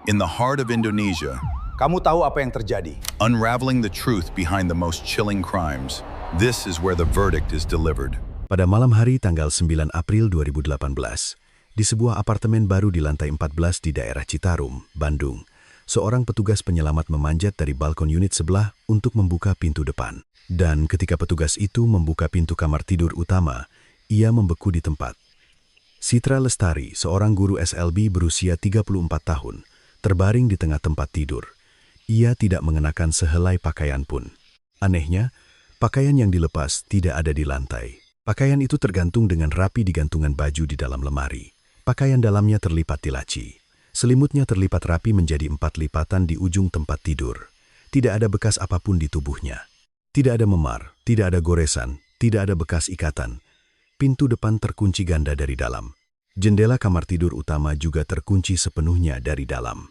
In the heart of Indonesia, Kamu tahu apa yang terjadi? unraveling the truth behind the most chilling crimes, this is where the verdict is delivered. Pada malam hari tanggal 9 April 2018, di sebuah apartemen baru di lantai 14 di daerah Citarum, Bandung, seorang petugas penyelamat memanjat dari balkon unit sebelah untuk membuka pintu depan. Dan ketika petugas itu membuka pintu kamar tidur utama, ia membeku di tempat. Citra Lestari, seorang guru SLB berusia 34 tahun, terbaring di tengah tempat tidur. Ia tidak mengenakan sehelai pakaian pun. Anehnya, pakaian yang dilepas tidak ada di lantai. Pakaian itu tergantung dengan rapi di gantungan baju di dalam lemari. Pakaian dalamnya terlipat di laci. Selimutnya terlipat rapi menjadi 4 lipatan di ujung tempat tidur. Tidak ada bekas apapun di tubuhnya. Tidak ada memar, tidak ada goresan, tidak ada bekas ikatan. Pintu depan terkunci ganda dari dalam. Jendela kamar tidur utama juga terkunci sepenuhnya dari dalam.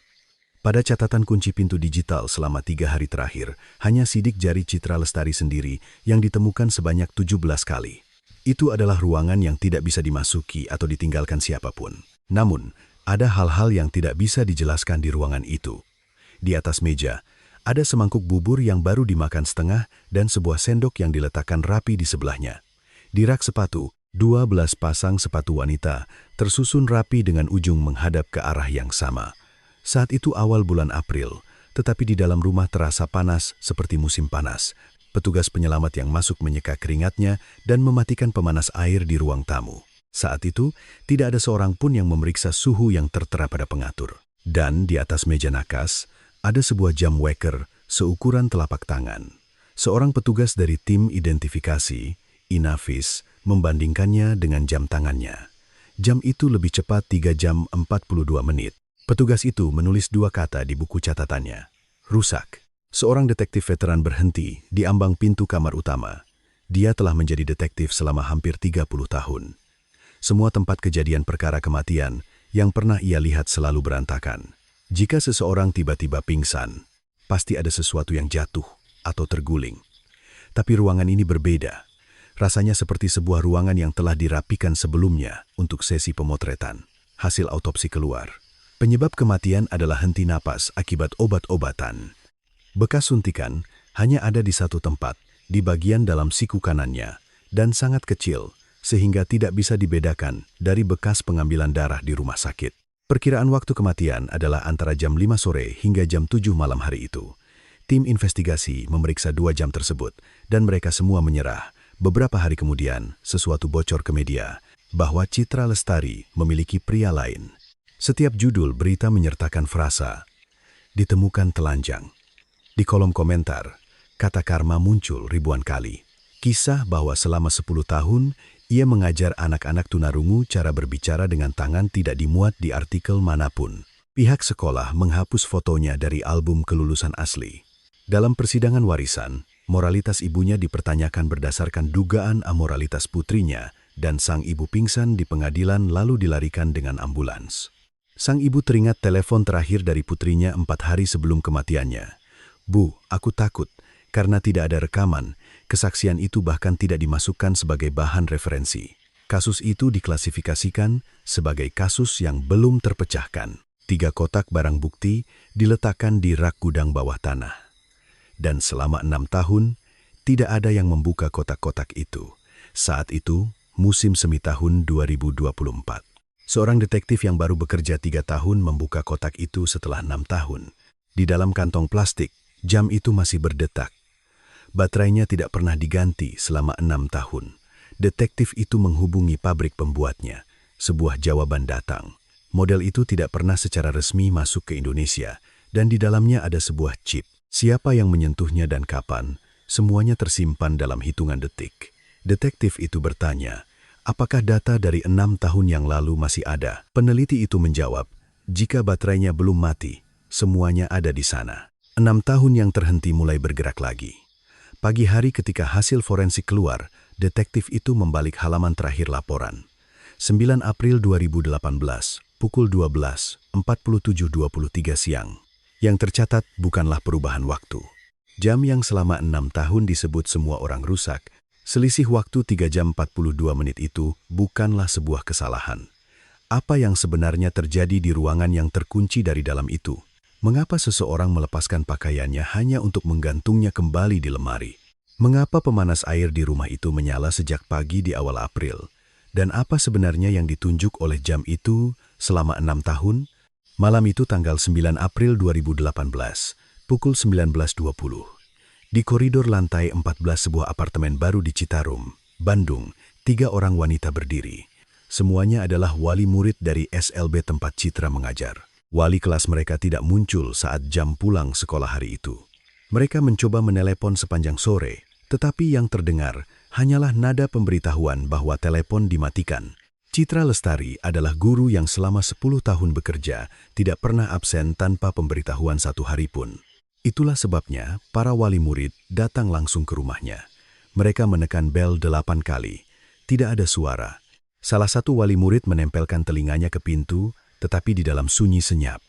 Pada catatan kunci pintu digital selama 3 hari terakhir, hanya sidik jari Citra Lestari sendiri yang ditemukan sebanyak 17 kali. Itu adalah ruangan yang tidak bisa dimasuki atau ditinggalkan siapapun. Namun, ada hal-hal yang tidak bisa dijelaskan di ruangan itu. Di atas meja, ada semangkuk bubur yang baru dimakan setengah dan sebuah sendok yang diletakkan rapi di sebelahnya. Di rak sepatu, 12 pasang sepatu wanita tersusun rapi dengan ujung menghadap ke arah yang sama. Saat itu awal bulan April, tetapi di dalam rumah terasa panas seperti musim panas. Petugas penyelamat yang masuk menyeka keringatnya dan mematikan pemanas air di ruang tamu. Saat itu, tidak ada seorang pun yang memeriksa suhu yang tertera pada pengatur. Dan di atas meja nakas, ada sebuah jam waker seukuran telapak tangan. Seorang petugas dari tim identifikasi, Inavis, membandingkannya dengan jam tangannya. Jam itu lebih cepat 3 jam 42 menit. Petugas itu menulis 2 kata di buku catatannya. Rusak. Seorang detektif veteran berhenti di ambang pintu kamar utama. Dia telah menjadi detektif selama hampir 30 tahun. Semua tempat kejadian perkara kematian yang pernah ia lihat selalu berantakan. Jika seseorang tiba-tiba pingsan, pasti ada sesuatu yang jatuh atau terguling. Tapi ruangan ini berbeda. Rasanya seperti sebuah ruangan yang telah dirapikan sebelumnya untuk sesi pemotretan. Hasil autopsi keluar. Penyebab kematian adalah henti napas akibat obat-obatan. Bekas suntikan hanya ada di satu tempat, di bagian dalam siku kanannya, dan sangat kecil, sehingga tidak bisa dibedakan dari bekas pengambilan darah di rumah sakit. Perkiraan waktu kematian adalah antara jam 5 sore hingga jam 7 malam hari itu. Tim investigasi memeriksa 2 jam tersebut, dan mereka semua menyerah. Beberapa hari kemudian, sesuatu bocor ke media bahwa Citra Lestari memiliki pria lain. Setiap judul berita menyertakan frasa, ditemukan telanjang. Di kolom komentar, kata karma muncul ribuan kali. Kisah bahwa selama 10 tahun, ia mengajar anak-anak tunarungu cara berbicara dengan tangan tidak dimuat di artikel manapun. Pihak sekolah menghapus fotonya dari album kelulusan asli. Dalam persidangan warisan, moralitas ibunya dipertanyakan berdasarkan dugaan amoralitas putrinya dan sang ibu pingsan di pengadilan lalu dilarikan dengan ambulans. Sang ibu teringat telepon terakhir dari putrinya 4 hari sebelum kematiannya. Bu, aku takut, karena tidak ada rekaman, kesaksian itu bahkan tidak dimasukkan sebagai bahan referensi. Kasus itu diklasifikasikan sebagai kasus yang belum terpecahkan. 3 kotak barang bukti diletakkan di rak gudang bawah tanah. Dan selama 6 tahun, tidak ada yang membuka kotak-kotak itu. Saat itu, musim semi tahun 2024. Seorang detektif yang baru bekerja 3 tahun membuka kotak itu setelah 6 tahun. Di dalam kantong plastik, jam itu masih berdetak. Baterainya tidak pernah diganti selama 6 tahun. Detektif itu menghubungi pabrik pembuatnya. Sebuah jawaban datang. Model itu tidak pernah secara resmi masuk ke Indonesia, dan di dalamnya ada sebuah chip. Siapa yang menyentuhnya dan kapan, semuanya tersimpan dalam hitungan detik. Detektif itu bertanya, apakah data dari 6 tahun yang lalu masih ada? Peneliti itu menjawab, jika baterainya belum mati, semuanya ada di sana. 6 tahun yang terhenti mulai bergerak lagi. Pagi hari ketika hasil forensik keluar, detektif itu membalik halaman terakhir laporan. 9 April 2018, pukul 12:47:23 siang. Yang tercatat bukanlah perubahan waktu. Jam yang selama 6 tahun disebut semua orang rusak, selisih waktu 3 jam 42 menit itu bukanlah sebuah kesalahan. Apa yang sebenarnya terjadi di ruangan yang terkunci dari dalam itu? Mengapa seseorang melepaskan pakaiannya hanya untuk menggantungnya kembali di lemari? Mengapa pemanas air di rumah itu menyala sejak pagi di awal April? Dan apa sebenarnya yang ditunjuk oleh jam itu selama 6 tahun? Malam itu tanggal 9 April 2018, pukul 19.20. Di koridor lantai 14 sebuah apartemen baru di Citarum, Bandung, 3 orang wanita berdiri. Semuanya adalah wali murid dari SLB tempat Citra mengajar. Wali kelas mereka tidak muncul saat jam pulang sekolah hari itu. Mereka mencoba menelepon sepanjang sore, tetapi yang terdengar hanyalah nada pemberitahuan bahwa telepon dimatikan. Citra Lestari adalah guru yang selama 10 tahun bekerja, tidak pernah absen tanpa pemberitahuan satu hari pun. Itulah sebabnya para wali murid datang langsung ke rumahnya. Mereka menekan bel 8 kali. Tidak ada suara. Salah satu wali murid menempelkan telinganya ke pintu, tetapi di dalam sunyi senyap.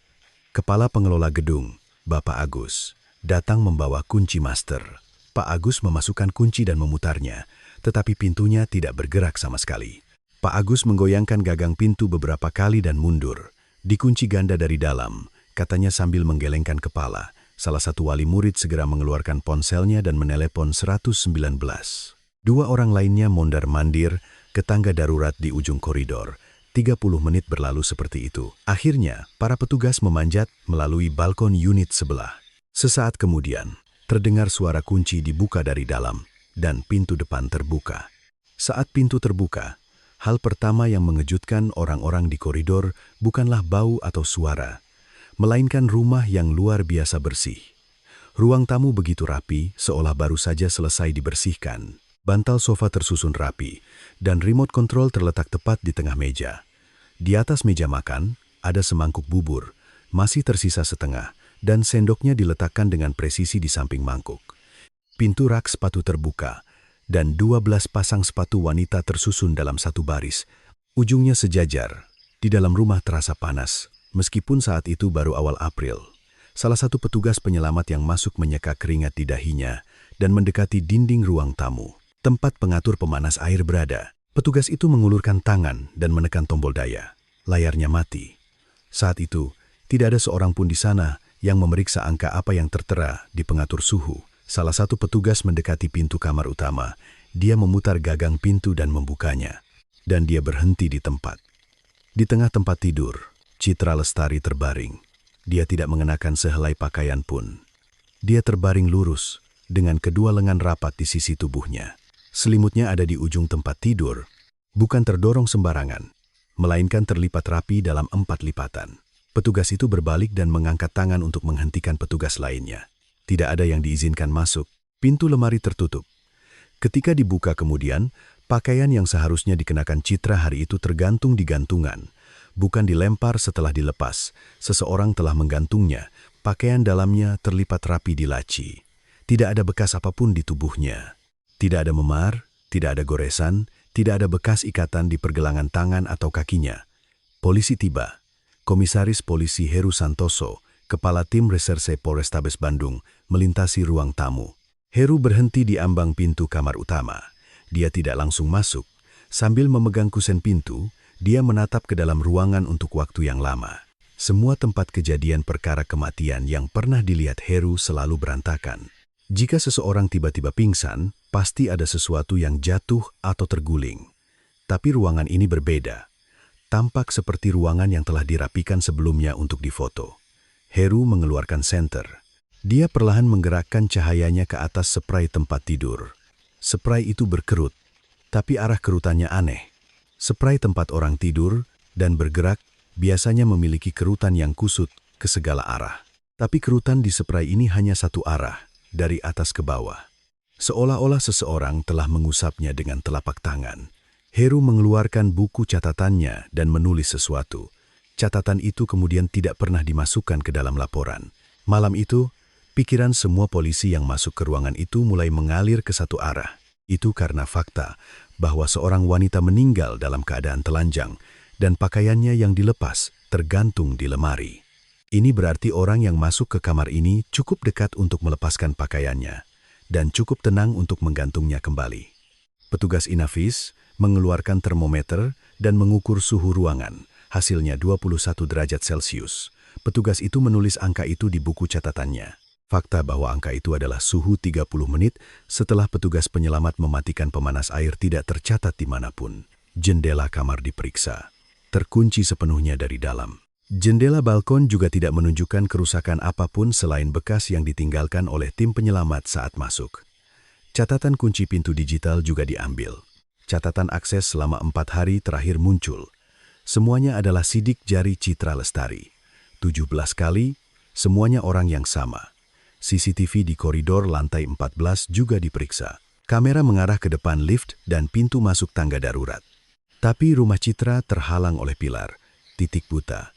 Kepala pengelola gedung, Bapak Agus, datang membawa kunci master. Pak Agus memasukkan kunci dan memutarnya, tetapi pintunya tidak bergerak sama sekali. Pak Agus menggoyangkan gagang pintu beberapa kali dan mundur. Dikunci ganda dari dalam, katanya sambil menggelengkan kepala. Salah satu wali murid segera mengeluarkan ponselnya dan menelepon 119. 2 orang lainnya mondar-mandir ke tangga darurat di ujung koridor. 30 menit berlalu seperti itu. Akhirnya, para petugas memanjat melalui balkon unit sebelah. Sesaat kemudian, terdengar suara kunci dibuka dari dalam, dan pintu depan terbuka. Saat pintu terbuka, hal pertama yang mengejutkan orang-orang di koridor bukanlah bau atau suara, melainkan rumah yang luar biasa bersih. Ruang tamu begitu rapi, seolah baru saja selesai dibersihkan. Bantal sofa tersusun rapi, dan remote control terletak tepat di tengah meja. Di atas meja makan, ada semangkuk bubur, masih tersisa setengah, dan sendoknya diletakkan dengan presisi di samping mangkuk. Pintu rak sepatu terbuka, dan 12 pasang sepatu wanita tersusun dalam satu baris. Ujungnya sejajar. Di dalam rumah terasa panas, meskipun saat itu baru awal April. Salah satu petugas penyelamat yang masuk menyeka keringat di dahinya dan mendekati dinding ruang tamu, tempat pengatur pemanas air berada. Petugas itu mengulurkan tangan dan menekan tombol daya. Layarnya mati. Saat itu, tidak ada seorang pun di sana yang memeriksa angka apa yang tertera di pengatur suhu. Salah satu petugas mendekati pintu kamar utama. Dia memutar gagang pintu dan membukanya. Dan dia berhenti di tempat. Di tengah tempat tidur, Citra Lestari terbaring. Dia tidak mengenakan sehelai pakaian pun. Dia terbaring lurus, dengan kedua lengan rapat di sisi tubuhnya. Selimutnya ada di ujung tempat tidur, bukan terdorong sembarangan, melainkan terlipat rapi dalam 4 lipatan. Petugas itu berbalik dan mengangkat tangan untuk menghentikan petugas lainnya. Tidak ada yang diizinkan masuk. Pintu lemari tertutup. Ketika dibuka kemudian, pakaian yang seharusnya dikenakan Citra hari itu tergantung di gantungan. Bukan dilempar setelah dilepas. Seseorang telah menggantungnya. Pakaian dalamnya terlipat rapi di laci. Tidak ada bekas apapun di tubuhnya. Tidak ada memar, tidak ada goresan, tidak ada bekas ikatan di pergelangan tangan atau kakinya. Polisi tiba. Komisaris Polisi Heru Santoso, Kepala Tim Reserse Polrestabes Bandung, melintasi ruang tamu. Heru berhenti di ambang pintu kamar utama. Dia tidak langsung masuk. Sambil memegang kusen pintu, dia menatap ke dalam ruangan untuk waktu yang lama. Semua tempat kejadian perkara kematian yang pernah dilihat Heru selalu berantakan. Jika seseorang tiba-tiba pingsan, pasti ada sesuatu yang jatuh atau terguling. Tapi ruangan ini berbeda. Tampak seperti ruangan yang telah dirapikan sebelumnya untuk difoto. Heru mengeluarkan senter. Dia perlahan menggerakkan cahayanya ke atas spray tempat tidur. Spray itu berkerut, tapi arah kerutannya aneh. Spray tempat orang tidur dan bergerak biasanya memiliki kerutan yang kusut ke segala arah. Tapi kerutan di spray ini hanya satu arah, dari atas ke bawah. Seolah-olah seseorang telah mengusapnya dengan telapak tangan. Heru mengeluarkan buku catatannya dan menulis sesuatu. Catatan itu kemudian tidak pernah dimasukkan ke dalam laporan. Malam itu, pikiran semua polisi yang masuk ke ruangan itu mulai mengalir ke satu arah. Itu karena fakta bahwa seorang wanita meninggal dalam keadaan telanjang dan pakaiannya yang dilepas tergantung di lemari. Ini berarti orang yang masuk ke kamar ini cukup dekat untuk melepaskan pakaiannya dan cukup tenang untuk menggantungnya kembali. Petugas Inafis mengeluarkan termometer dan mengukur suhu ruangan. Hasilnya 21 derajat Celcius. Petugas itu menulis angka itu di buku catatannya. Fakta bahwa angka itu adalah suhu 30 menit setelah petugas penyelamat mematikan pemanas air tidak tercatat dimanapun. Jendela kamar diperiksa. Terkunci sepenuhnya dari dalam. Jendela balkon juga tidak menunjukkan kerusakan apapun selain bekas yang ditinggalkan oleh tim penyelamat saat masuk. Catatan kunci pintu digital juga diambil. Catatan akses selama 4 hari terakhir muncul. Semuanya adalah sidik jari Citra Lestari. 17 kali, semuanya orang yang sama. CCTV di koridor lantai 14 juga diperiksa. Kamera mengarah ke depan lift dan pintu masuk tangga darurat. Tapi rumah Citra terhalang oleh pilar, titik buta.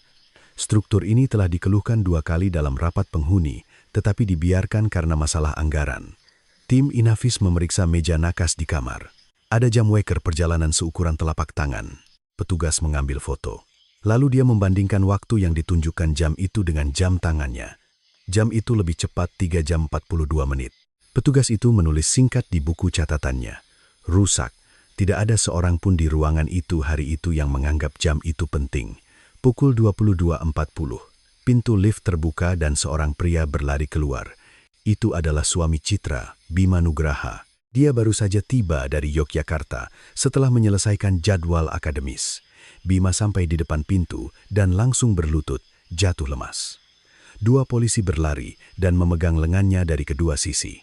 Struktur ini telah dikeluhkan 2 kali dalam rapat penghuni, tetapi dibiarkan karena masalah anggaran. Tim Inafis memeriksa meja nakas di kamar. Ada jam waker perjalanan seukuran telapak tangan. Petugas mengambil foto. Lalu dia membandingkan waktu yang ditunjukkan jam itu dengan jam tangannya. Jam itu lebih cepat 3 jam 42 menit. Petugas itu menulis singkat di buku catatannya. Rusak. Tidak ada seorang pun di ruangan itu hari itu yang menganggap jam itu penting. Pukul 22.40, pintu lift terbuka dan seorang pria berlari keluar. Itu adalah suami Citra, Bima Nugraha. Dia baru saja tiba dari Yogyakarta setelah menyelesaikan jadwal akademis. Bima sampai di depan pintu dan langsung berlutut, jatuh lemas. 2 polisi berlari dan memegang lengannya dari kedua sisi.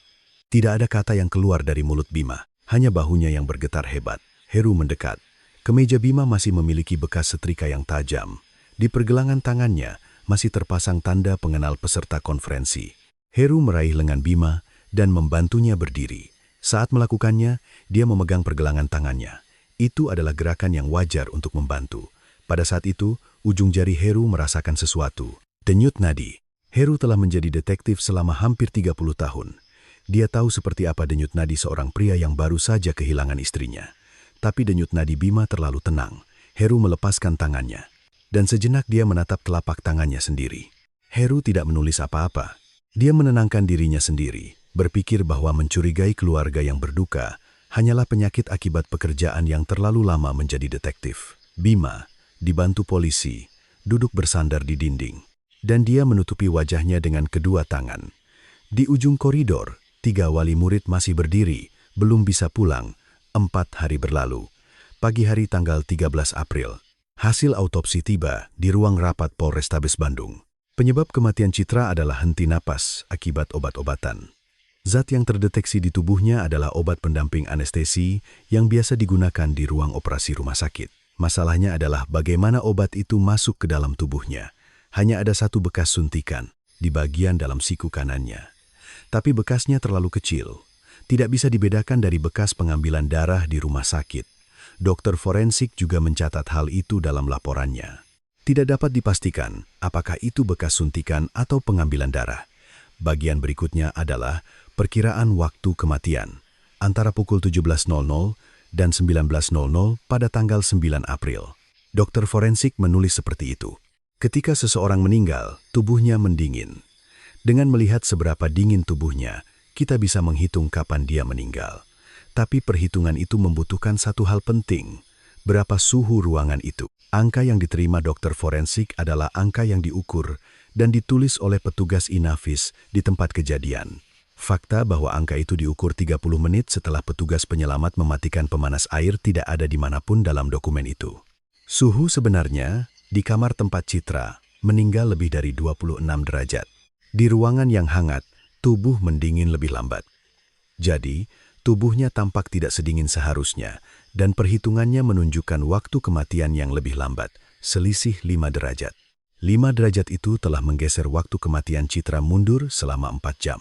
Tidak ada kata yang keluar dari mulut Bima, hanya bahunya yang bergetar hebat. Heru mendekat. Kemeja Bima masih memiliki bekas setrika yang tajam. Di pergelangan tangannya masih terpasang tanda pengenal peserta konferensi. Heru meraih lengan Bima dan membantunya berdiri. Saat melakukannya, dia memegang pergelangan tangannya. Itu adalah gerakan yang wajar untuk membantu. Pada saat itu, ujung jari Heru merasakan sesuatu. Denyut nadi. Heru telah menjadi detektif selama hampir 30 tahun. Dia tahu seperti apa denyut nadi seorang pria yang baru saja kehilangan istrinya. Tapi denyut nadi Bima terlalu tenang. Heru melepaskan tangannya. Dan sejenak dia menatap telapak tangannya sendiri. Heru tidak menulis apa-apa. Dia menenangkan dirinya sendiri, berpikir bahwa mencurigai keluarga yang berduka hanyalah penyakit akibat pekerjaan yang terlalu lama menjadi detektif. Bima, dibantu polisi, duduk bersandar di dinding. Dan dia menutupi wajahnya dengan kedua tangan. Di ujung koridor, 3 wali murid masih berdiri, belum bisa pulang. 4 hari berlalu. Pagi hari tanggal 13 April. Hasil autopsi tiba di ruang rapat Polrestabes Bandung. Penyebab kematian Citra adalah henti napas akibat obat-obatan. Zat yang terdeteksi di tubuhnya adalah obat pendamping anestesi yang biasa digunakan di ruang operasi rumah sakit. Masalahnya adalah bagaimana obat itu masuk ke dalam tubuhnya. Hanya ada 1 bekas suntikan di bagian dalam siku kanannya. Tapi bekasnya terlalu kecil. Tidak bisa dibedakan dari bekas pengambilan darah di rumah sakit. Dokter forensik juga mencatat hal itu dalam laporannya. Tidak dapat dipastikan apakah itu bekas suntikan atau pengambilan darah. Bagian berikutnya adalah perkiraan waktu kematian antara pukul 17.00 dan 19.00 pada tanggal 9 April. Dokter forensik menulis seperti itu. Ketika seseorang meninggal, tubuhnya mendingin. Dengan melihat seberapa dingin tubuhnya, kita bisa menghitung kapan dia meninggal. Tapi perhitungan itu membutuhkan satu hal penting. Berapa suhu ruangan itu? Angka yang diterima dokter forensik adalah angka yang diukur dan ditulis oleh petugas Inafis di tempat kejadian. Fakta bahwa angka itu diukur 30 menit setelah petugas penyelamat mematikan pemanas air tidak ada dimanapun dalam dokumen itu. Suhu sebenarnya di kamar tempat Citra meninggal lebih dari 26 derajat. Di ruangan yang hangat, tubuh mendingin lebih lambat. Jadi, tubuhnya tampak tidak sedingin seharusnya, dan perhitungannya menunjukkan waktu kematian yang lebih lambat, selisih 5 derajat. 5 derajat itu telah menggeser waktu kematian Citra mundur selama 4 jam.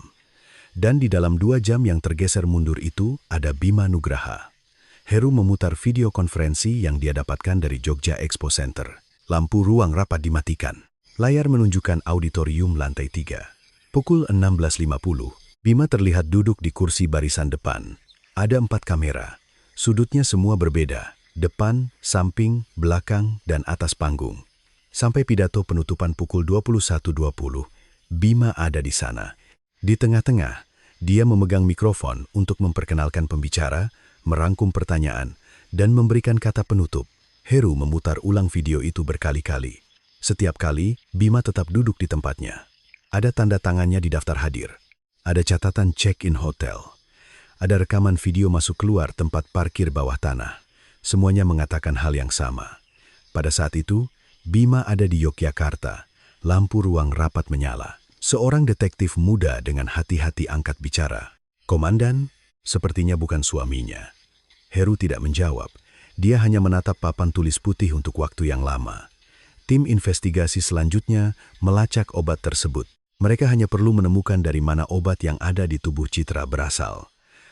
Dan di dalam 2 jam yang tergeser mundur itu ada Bima Nugraha. Heru memutar video konferensi yang dia dapatkan dari Jogja Expo Center. Lampu ruang rapat dimatikan. Layar menunjukkan auditorium lantai 3. Pukul 16.50. Bima terlihat duduk di kursi barisan depan. Ada 4 kamera. Sudutnya semua berbeda. Depan, samping, belakang, dan atas panggung. Sampai pidato penutupan pukul 21.20, Bima ada di sana. Di tengah-tengah, dia memegang mikrofon untuk memperkenalkan pembicara, merangkum pertanyaan, dan memberikan kata penutup. Heru memutar ulang video itu berkali-kali. Setiap kali, Bima tetap duduk di tempatnya. Ada tanda tangannya di daftar hadir. Ada catatan check-in hotel. Ada rekaman video masuk keluar tempat parkir bawah tanah. Semuanya mengatakan hal yang sama. Pada saat itu, Bima ada di Yogyakarta. Lampu ruang rapat menyala. Seorang detektif muda dengan hati-hati angkat bicara. "Komandan, sepertinya bukan suaminya." Heru tidak menjawab. Dia hanya menatap papan tulis putih untuk waktu yang lama. Tim investigasi selanjutnya melacak obat tersebut. Mereka hanya perlu menemukan dari mana obat yang ada di tubuh Citra berasal.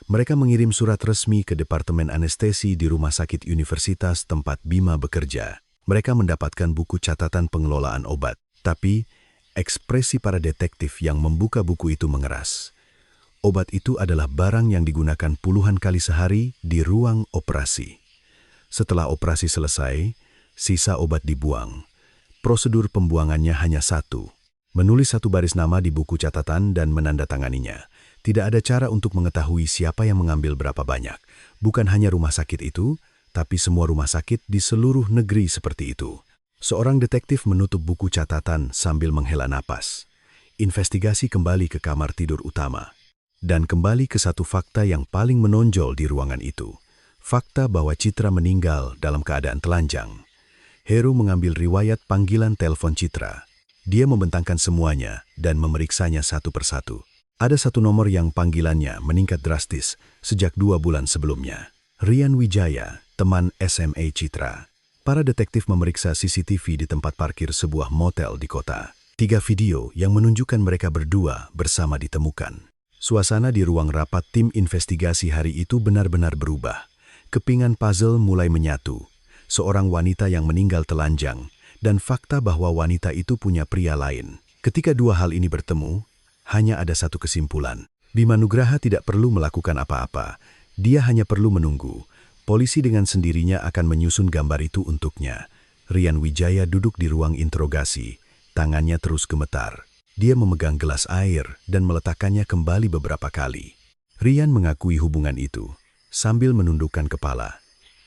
Mereka mengirim surat resmi ke Departemen Anestesi di Rumah Sakit Universitas tempat Bima bekerja. Mereka mendapatkan buku catatan pengelolaan obat. Tapi, ekspresi para detektif yang membuka buku itu mengeras. Obat itu adalah barang yang digunakan puluhan kali sehari di ruang operasi. Setelah operasi selesai, sisa obat dibuang. Prosedur pembuangannya hanya satu. Menulis satu baris nama di buku catatan dan menandatanganinya. Tidak ada cara untuk mengetahui siapa yang mengambil berapa banyak. Bukan hanya rumah sakit itu, tapi semua rumah sakit di seluruh negeri seperti itu. Seorang detektif menutup buku catatan sambil menghela napas. Investigasi kembali ke kamar tidur utama. Dan kembali ke satu fakta yang paling menonjol di ruangan itu. Fakta bahwa Citra meninggal dalam keadaan telanjang. Heru mengambil riwayat panggilan telepon Citra. Dia membentangkan semuanya dan memeriksanya satu persatu. Ada satu nomor yang panggilannya meningkat drastis sejak 2 bulan sebelumnya. Rian Wijaya, teman SMA Citra. Para detektif memeriksa CCTV di tempat parkir sebuah motel di kota. 3 video yang menunjukkan mereka berdua bersama ditemukan. Suasana di ruang rapat tim investigasi hari itu benar-benar berubah. Kepingan puzzle mulai menyatu. Seorang wanita yang meninggal telanjang, dan fakta bahwa wanita itu punya pria lain. Ketika dua hal ini bertemu, hanya ada satu kesimpulan. Bima Nugraha tidak perlu melakukan apa-apa. Dia hanya perlu menunggu. Polisi dengan sendirinya akan menyusun gambar itu untuknya. Rian Wijaya duduk di ruang interogasi. Tangannya terus gemetar. Dia memegang gelas air dan meletakkannya kembali beberapa kali. Rian mengakui hubungan itu, sambil menundukkan kepala.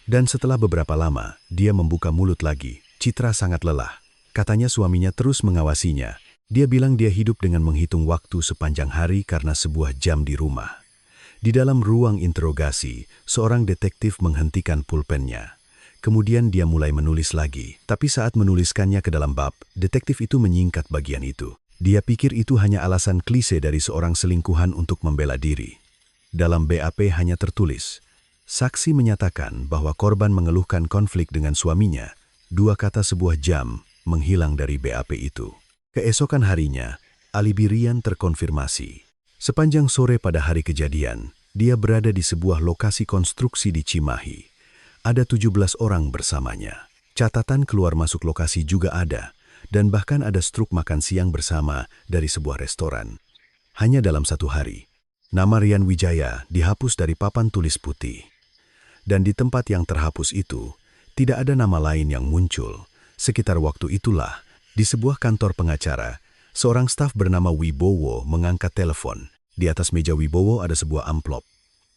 Dan setelah beberapa lama, dia membuka mulut lagi. Citra sangat lelah. Katanya suaminya terus mengawasinya. Dia bilang dia hidup dengan menghitung waktu sepanjang hari karena sebuah jam di rumah. Di dalam ruang interogasi, seorang detektif menghentikan pulpennya. Kemudian dia mulai menulis lagi. Tapi saat menuliskannya ke dalam bab, detektif itu menyingkat bagian itu. Dia pikir itu hanya alasan klise dari seorang selingkuhan untuk membela diri. Dalam BAP hanya tertulis, saksi menyatakan bahwa korban mengeluhkan konflik dengan suaminya. 2 kata sebuah jam menghilang dari BAP itu. Keesokan harinya, alibi Rian terkonfirmasi. Sepanjang sore pada hari kejadian, dia berada di sebuah lokasi konstruksi di Cimahi. Ada 17 orang bersamanya. Catatan keluar masuk lokasi juga ada, dan bahkan ada struk makan siang bersama dari sebuah restoran. Hanya dalam 1 hari, nama Rian Wijaya dihapus dari papan tulis putih. Dan di tempat yang terhapus itu, tidak ada nama lain yang muncul. Sekitar waktu itulah, di sebuah kantor pengacara, seorang staf bernama Wibowo mengangkat telepon. Di atas meja Wibowo ada sebuah amplop.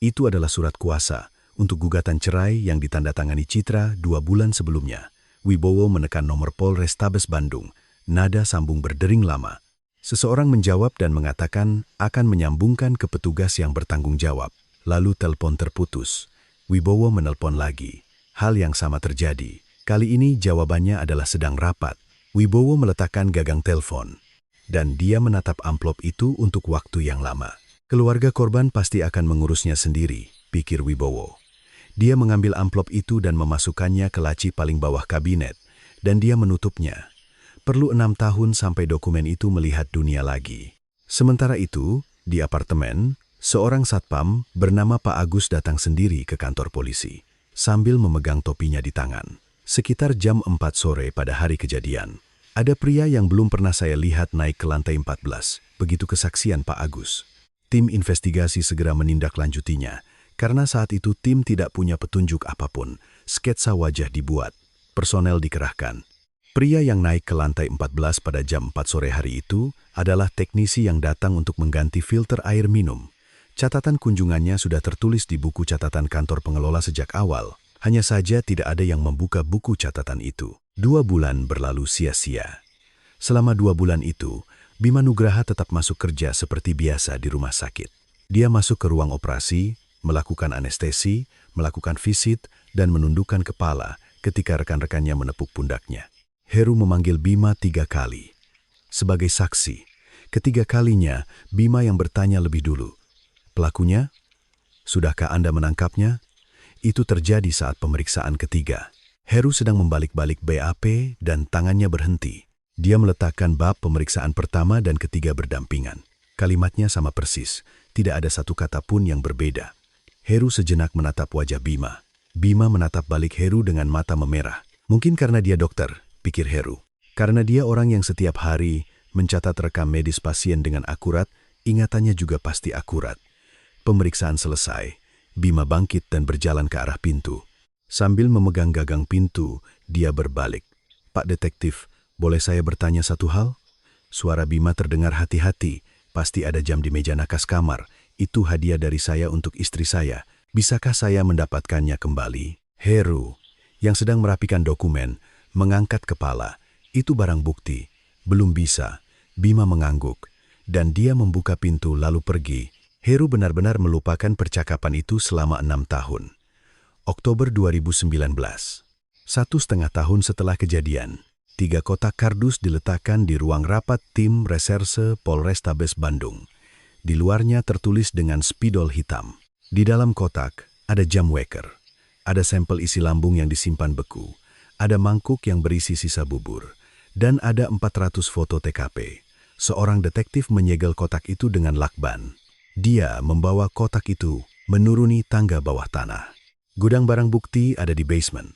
Itu adalah surat kuasa untuk gugatan cerai yang ditandatangani Citra 2 bulan sebelumnya. Wibowo menekan nomor Polrestabes Bandung. Nada sambung berdering lama. Seseorang menjawab dan mengatakan akan menyambungkan ke petugas yang bertanggung jawab. Lalu telepon terputus. Wibowo menelpon lagi. Hal yang sama terjadi. Kali ini jawabannya adalah sedang rapat. Wibowo meletakkan gagang telepon. Dan dia menatap amplop itu untuk waktu yang lama. Keluarga korban pasti akan mengurusnya sendiri, pikir Wibowo. Dia mengambil amplop itu dan memasukkannya ke laci paling bawah kabinet. Dan dia menutupnya. Perlu 6 tahun sampai dokumen itu melihat dunia lagi. Sementara itu, di apartemen, seorang satpam bernama Pak Agus datang sendiri ke kantor polisi, sambil memegang topinya di tangan. Sekitar jam 4 sore pada hari kejadian, ada pria yang belum pernah saya lihat naik ke lantai 14, begitu kesaksian Pak Agus. Tim investigasi segera menindaklanjutinya, karena saat itu tim tidak punya petunjuk apapun. Sketsa wajah dibuat, personel dikerahkan. Pria yang naik ke lantai 14 pada jam 4 sore hari itu adalah teknisi yang datang untuk mengganti filter air minum. Catatan kunjungannya sudah tertulis di buku catatan kantor pengelola sejak awal. Hanya saja tidak ada yang membuka buku catatan itu. 2 bulan berlalu sia-sia. Selama 2 bulan itu, Bima Nugraha tetap masuk kerja seperti biasa di rumah sakit. Dia masuk ke ruang operasi, melakukan anestesi, melakukan visit, dan menundukkan kepala ketika rekan-rekannya menepuk pundaknya. Heru memanggil Bima 3 kali. Sebagai saksi, ketiga kalinya Bima yang bertanya lebih dulu. Pelakunya? Sudahkah Anda menangkapnya? Itu terjadi saat pemeriksaan ketiga. Heru sedang membalik-balik BAP dan tangannya berhenti. Dia meletakkan bab pemeriksaan pertama dan ketiga berdampingan. Kalimatnya sama persis, tidak ada satu kata pun yang berbeda. Heru sejenak menatap wajah Bima. Bima menatap balik Heru dengan mata memerah. Mungkin karena dia dokter, pikir Heru. Karena dia orang yang setiap hari mencatat rekam medis pasien dengan akurat, ingatannya juga pasti akurat. Pemeriksaan selesai. Bima bangkit dan berjalan ke arah pintu. Sambil memegang gagang pintu, dia berbalik. "Pak Detektif, boleh saya bertanya satu hal?" Suara Bima terdengar hati-hati. "Pasti ada jam di meja nakas kamar. Itu hadiah dari saya untuk istri saya. Bisakah saya mendapatkannya kembali?" Heru, yang sedang merapikan dokumen, mengangkat kepala. "Itu barang bukti." "Belum bisa." Bima mengangguk. Dan dia membuka pintu lalu pergi. Heru benar-benar melupakan percakapan itu selama 6 tahun. Oktober 2019. 1,5 tahun setelah kejadian, 3 kotak kardus diletakkan di ruang rapat tim reserse Polrestabes Bandung. Di luarnya tertulis dengan spidol hitam. Di dalam kotak ada jam waker, ada sampel isi lambung yang disimpan beku, ada mangkuk yang berisi sisa bubur, dan ada 400 foto TKP. Seorang detektif menyegel kotak itu dengan lakban. Dia membawa kotak itu menuruni tangga bawah tanah. Gudang barang bukti ada di basement,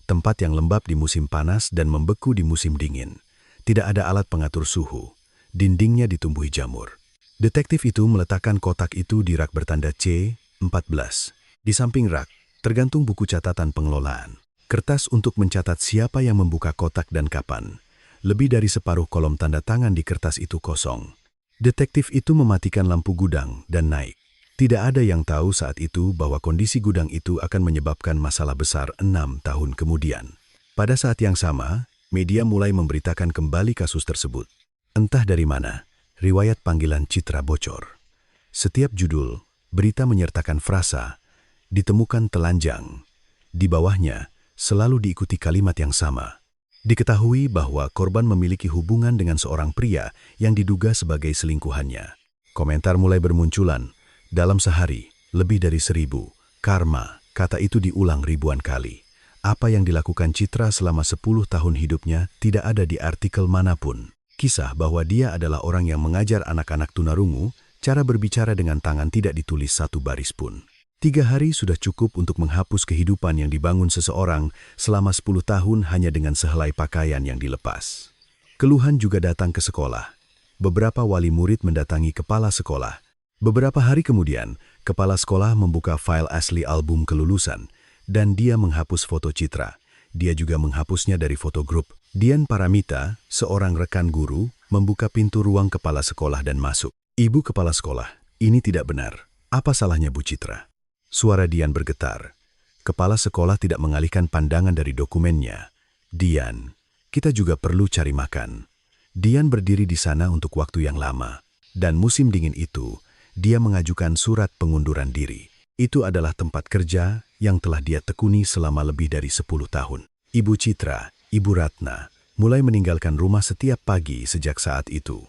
tempat yang lembab di musim panas dan membeku di musim dingin. Tidak ada alat pengatur suhu. Dindingnya ditumbuhi jamur. Detektif itu meletakkan kotak itu di rak bertanda C14. Di samping rak, tergantung buku catatan pengelolaan. Kertas untuk mencatat siapa yang membuka kotak dan kapan. Lebih dari separuh kolom tanda tangan di kertas itu kosong. Detektif itu mematikan lampu gudang dan naik. Tidak ada yang tahu saat itu bahwa kondisi gudang itu akan menyebabkan masalah besar 6 tahun kemudian. Pada saat yang sama, media mulai memberitakan kembali kasus tersebut. Entah dari mana, riwayat panggilan Citra bocor. Setiap judul, berita menyertakan frasa, ditemukan telanjang. Di bawahnya, selalu diikuti kalimat yang sama. Diketahui bahwa korban memiliki hubungan dengan seorang pria yang diduga sebagai selingkuhannya. Komentar mulai bermunculan. Dalam sehari, lebih dari 1.000. Karma, kata itu diulang ribuan kali. Apa yang dilakukan Citra selama 10 tahun hidupnya tidak ada di artikel manapun. Kisah bahwa dia adalah orang yang mengajar anak-anak tunarungu, cara berbicara dengan tangan tidak ditulis satu baris pun. 3 hari sudah cukup untuk menghapus kehidupan yang dibangun seseorang selama 10 tahun hanya dengan sehelai pakaian yang dilepas. Keluhan juga datang ke sekolah. Beberapa wali murid mendatangi kepala sekolah. Beberapa hari kemudian, kepala sekolah membuka file asli album kelulusan, dan dia menghapus foto Citra. Dia juga menghapusnya dari foto grup. Dian Paramita, seorang rekan guru, membuka pintu ruang kepala sekolah dan masuk. "Ibu kepala sekolah, ini tidak benar. Apa salahnya Bu Citra?" Suara Dian bergetar. Kepala sekolah tidak mengalihkan pandangan dari dokumennya. "Dian, kita juga perlu cari makan." Dian berdiri di sana untuk waktu yang lama. Dan musim dingin itu, dia mengajukan surat pengunduran diri. Itu adalah tempat kerja yang telah dia tekuni selama lebih dari 10 tahun. Ibu Citra, Ibu Ratna, mulai meninggalkan rumah setiap pagi sejak saat itu.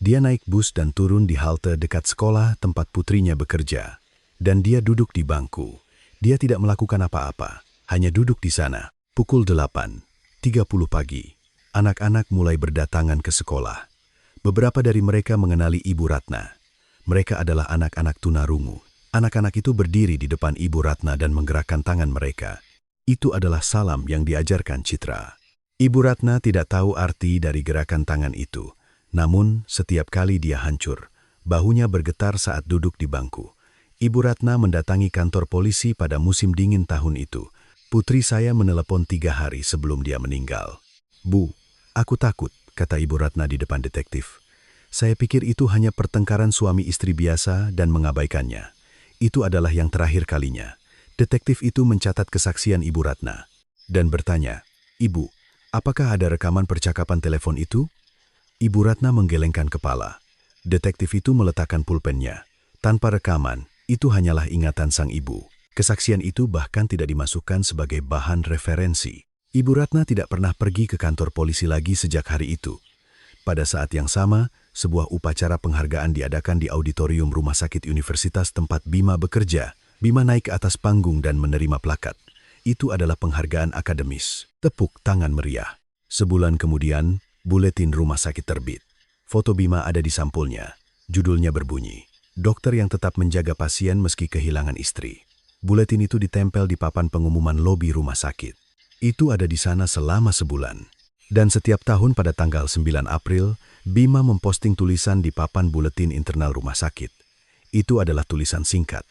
Dia naik bus dan turun di halte dekat sekolah tempat putrinya bekerja. Dan dia duduk di bangku. Dia tidak melakukan apa-apa, hanya duduk di sana. Pukul 8:30 pagi, anak-anak mulai berdatangan ke sekolah. Beberapa dari mereka mengenali Ibu Ratna. Mereka adalah anak-anak tunarungu. Anak-anak itu berdiri di depan Ibu Ratna dan menggerakkan tangan mereka. Itu adalah salam yang diajarkan Citra. Ibu Ratna tidak tahu arti dari gerakan tangan itu. Namun, setiap kali dia hancur, bahunya bergetar saat duduk di bangku. Ibu Ratna mendatangi kantor polisi pada musim dingin tahun itu. "Putri saya menelepon 3 hari sebelum dia meninggal." "Bu, aku takut," kata Ibu Ratna di depan detektif. "Saya pikir itu hanya pertengkaran suami istri biasa dan mengabaikannya. Itu adalah yang terakhir kalinya. Detektif itu mencatat kesaksian Ibu Ratna dan bertanya, "Ibu, apakah ada rekaman percakapan telepon itu?" Ibu Ratna menggelengkan kepala. Detektif itu meletakkan pulpennya. Tanpa rekaman, itu hanyalah ingatan sang ibu. Kesaksian itu bahkan tidak dimasukkan sebagai bahan referensi. Ibu Ratna tidak pernah pergi ke kantor polisi lagi sejak hari itu. Pada saat yang sama, sebuah upacara penghargaan diadakan di auditorium Rumah Sakit Universitas tempat Bima bekerja. Bima naik ke atas panggung dan menerima plakat. Itu adalah penghargaan akademis. Tepuk tangan meriah. Sebulan kemudian, buletin rumah sakit terbit. Foto Bima ada di sampulnya. Judulnya berbunyi, "Dokter yang tetap menjaga pasien meski kehilangan istri." Buletin itu ditempel di papan pengumuman lobi rumah sakit. Itu ada di sana selama sebulan. Dan setiap tahun pada tanggal 9 April, Bima memposting tulisan di papan buletin internal rumah sakit. Itu adalah tulisan singkat.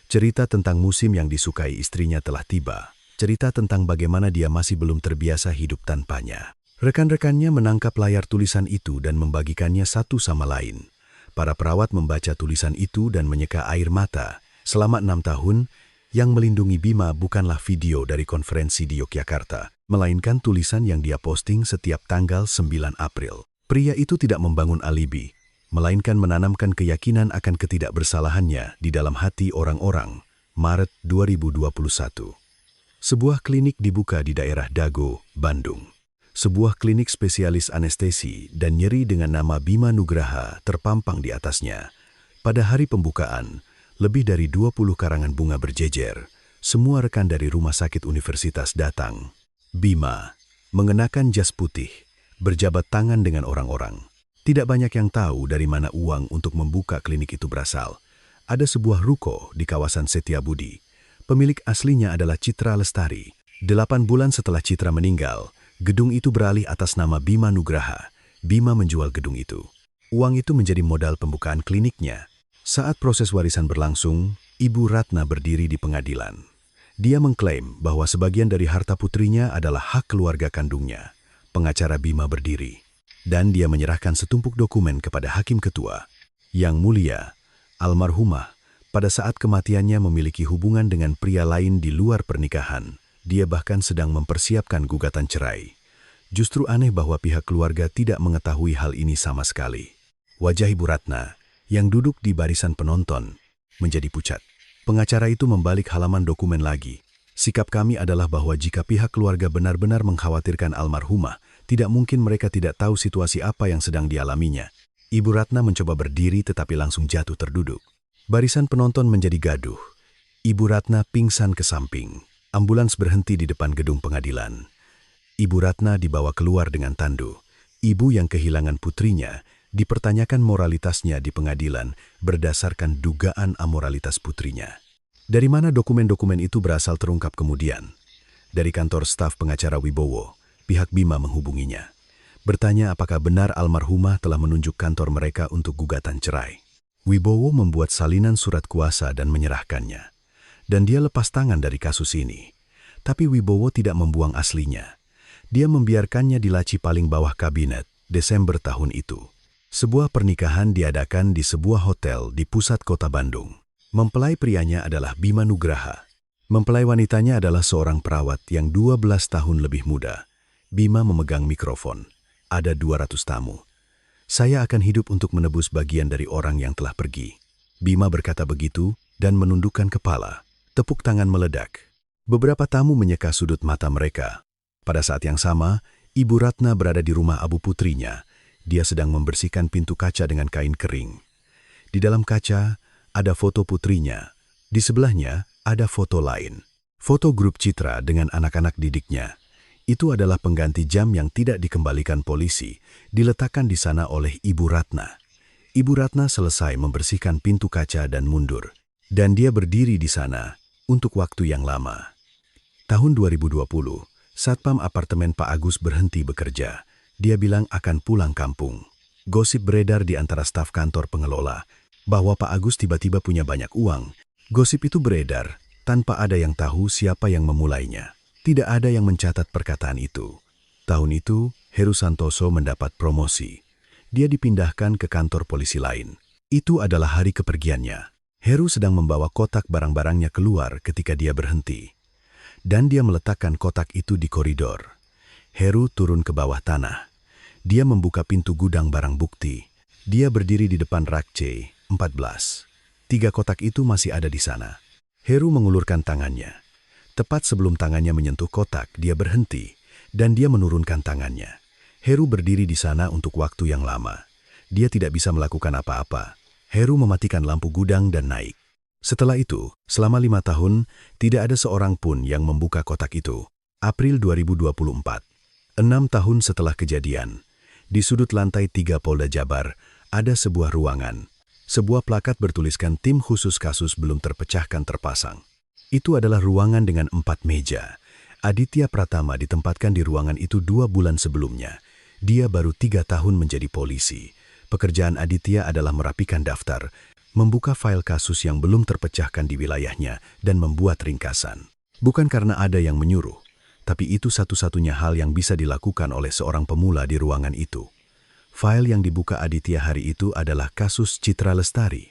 Cerita tentang musim yang disukai istrinya telah tiba. Cerita tentang bagaimana dia masih belum terbiasa hidup tanpanya. Rekan-rekannya menangkap layar tulisan itu dan membagikannya satu sama lain. Para perawat membaca tulisan itu dan menyeka air mata. Selama 6 tahun, yang melindungi Bima bukanlah video dari konferensi di Yogyakarta, melainkan tulisan yang dia posting setiap tanggal 9 April. Pria itu tidak membangun alibi, melainkan menanamkan keyakinan akan ketidakbersalahannya di dalam hati orang-orang. Maret 2021. Sebuah klinik dibuka di daerah Dago, Bandung. Sebuah klinik spesialis anestesi dan nyeri dengan nama Bima Nugraha terpampang di atasnya. Pada hari pembukaan, lebih dari 20 karangan bunga berjejer. Semua rekan dari rumah sakit universitas datang. Bima mengenakan jas putih, berjabat tangan dengan orang-orang. Tidak banyak yang tahu dari mana uang untuk membuka klinik itu berasal. Ada sebuah ruko di kawasan Setiabudi. Pemilik aslinya adalah Citra Lestari. 8 bulan setelah Citra meninggal, gedung itu beralih atas nama Bima Nugraha. Bima menjual gedung itu. Uang itu menjadi modal pembukaan kliniknya. Saat proses warisan berlangsung, Ibu Ratna berdiri di pengadilan. Dia mengklaim bahwa sebagian dari harta putrinya adalah hak keluarga kandungnya. Pengacara Bima berdiri. Dan dia menyerahkan setumpuk dokumen kepada Hakim Ketua. Yang Mulia, almarhumah, pada saat kematiannya memiliki hubungan dengan pria lain di luar pernikahan. Dia bahkan sedang mempersiapkan gugatan cerai. Justru aneh bahwa pihak keluarga tidak mengetahui hal ini sama sekali. Wajah Ibu Ratna, yang duduk di barisan penonton, menjadi pucat. Pengacara itu membalik halaman dokumen lagi. Sikap kami adalah bahwa jika pihak keluarga benar-benar mengkhawatirkan almarhumah, tidak mungkin mereka tidak tahu situasi apa yang sedang dialaminya. Ibu Ratna mencoba berdiri tetapi langsung jatuh terduduk. Barisan penonton menjadi gaduh. Ibu Ratna pingsan ke samping. Ambulans berhenti di depan gedung pengadilan. Ibu Ratna dibawa keluar dengan tandu. Ibu yang kehilangan putrinya dipertanyakan moralitasnya di pengadilan berdasarkan dugaan amoralitas putrinya. Dari mana dokumen-dokumen itu berasal terungkap kemudian. Dari kantor staf pengacara Wibowo, pihak Bima menghubunginya. Bertanya apakah benar almarhumah telah menunjuk kantor mereka untuk gugatan cerai. Wibowo membuat salinan surat kuasa dan menyerahkannya. Dan dia lepas tangan dari kasus ini. Tapi Wibowo tidak membuang aslinya. Dia membiarkannya di laci paling bawah kabinet Desember tahun itu. Sebuah pernikahan diadakan di sebuah hotel di pusat kota Bandung. Mempelai prianya adalah Bima Nugraha. Mempelai wanitanya adalah seorang perawat yang 12 tahun lebih muda. Bima memegang mikrofon. Ada 200 tamu. Saya akan hidup untuk menebus bagian dari orang yang telah pergi. Bima berkata begitu dan menundukkan kepala. Tepuk tangan meledak. Beberapa tamu menyeka sudut mata mereka. Pada saat yang sama, Ibu Ratna berada di rumah abu putrinya. Dia sedang membersihkan pintu kaca dengan kain kering. Di dalam kaca, ada foto putrinya. Di sebelahnya, ada foto lain. Foto grup Citra dengan anak-anak didiknya. Itu adalah pengganti jam yang tidak dikembalikan polisi, diletakkan di sana oleh Ibu Ratna. Ibu Ratna selesai membersihkan pintu kaca dan mundur. Dan dia berdiri di sana untuk waktu yang lama. Tahun 2020, Satpam apartemen Pak Agus berhenti bekerja. Dia bilang akan pulang kampung. Gosip beredar di antara staf kantor pengelola bahwa Pak Agus tiba-tiba punya banyak uang. Gosip itu beredar tanpa ada yang tahu siapa yang memulainya. Tidak ada yang mencatat perkataan itu. Tahun itu, Heru Santoso mendapat promosi. Dia dipindahkan ke kantor polisi lain. Itu adalah hari kepergiannya. Heru sedang membawa kotak barang-barangnya keluar ketika dia berhenti. Dan dia meletakkan kotak itu di koridor. Heru turun ke bawah tanah. Dia membuka pintu gudang barang bukti. Dia berdiri di depan rak C14. 3 kotak itu masih ada di sana. Heru mengulurkan tangannya. Tepat sebelum tangannya menyentuh kotak, dia berhenti, dan dia menurunkan tangannya. Heru berdiri di sana untuk waktu yang lama. Dia tidak bisa melakukan apa-apa. Heru mematikan lampu gudang dan naik. Setelah itu, selama 5 tahun, tidak ada seorang pun yang membuka kotak itu. April 2024. 6 tahun setelah kejadian, di sudut lantai 3 Polda Jabar, ada sebuah ruangan. Sebuah plakat bertuliskan tim khusus kasus belum terpecahkan terpasang. Itu adalah ruangan dengan 4 meja. Aditya Pratama ditempatkan di ruangan itu 2 bulan sebelumnya. Dia baru 3 tahun menjadi polisi. Pekerjaan Aditya adalah merapikan daftar, membuka fail kasus yang belum terpecahkan di wilayahnya, dan membuat ringkasan. Bukan karena ada yang menyuruh, tapi itu satu-satunya hal yang bisa dilakukan oleh seorang pemula di ruangan itu. File yang dibuka Aditya hari itu adalah kasus Citra Lestari.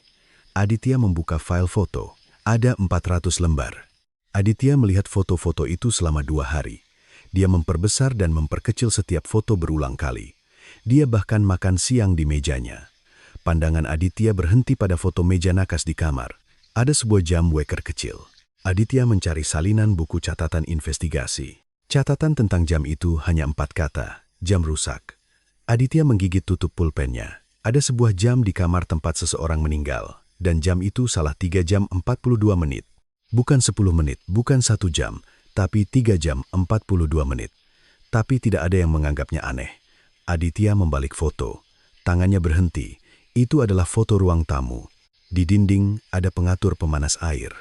Aditya membuka file foto. Ada 400 lembar. Aditya melihat foto-foto itu selama 2 hari. Dia memperbesar dan memperkecil setiap foto berulang kali. Dia bahkan makan siang di mejanya. Pandangan Aditya berhenti pada foto meja nakas di kamar. Ada sebuah jam waker kecil. Aditya mencari salinan buku catatan investigasi. Catatan tentang jam itu hanya 4 kata, jam rusak. Aditya menggigit tutup pulpennya. Ada sebuah jam di kamar tempat seseorang meninggal, dan jam itu salah 3 jam 42 menit. Bukan 10 menit, bukan 1 jam, tapi 3 jam 42 menit. Tapi tidak ada yang menganggapnya aneh. Aditya membalik foto. Tangannya berhenti. Itu adalah foto ruang tamu. Di dinding ada pengatur pemanas air.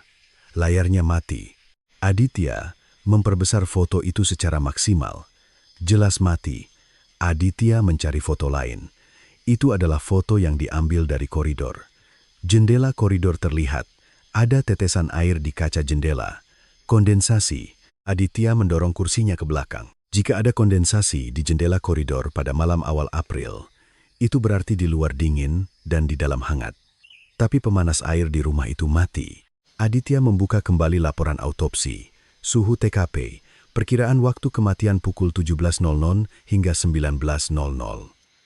Layarnya mati. Aditya memperbesar foto itu secara maksimal. Jelas mati. Aditya mencari foto lain. Itu adalah foto yang diambil dari koridor. Jendela koridor terlihat. Ada tetesan air di kaca jendela. Kondensasi. Aditya mendorong kursinya ke belakang. Jika ada kondensasi di jendela koridor pada malam awal April, itu berarti di luar dingin dan di dalam hangat. Tapi pemanas air di rumah itu mati. Aditya membuka kembali laporan autopsi, suhu TKP, perkiraan waktu kematian pukul 17.00 hingga 19.00.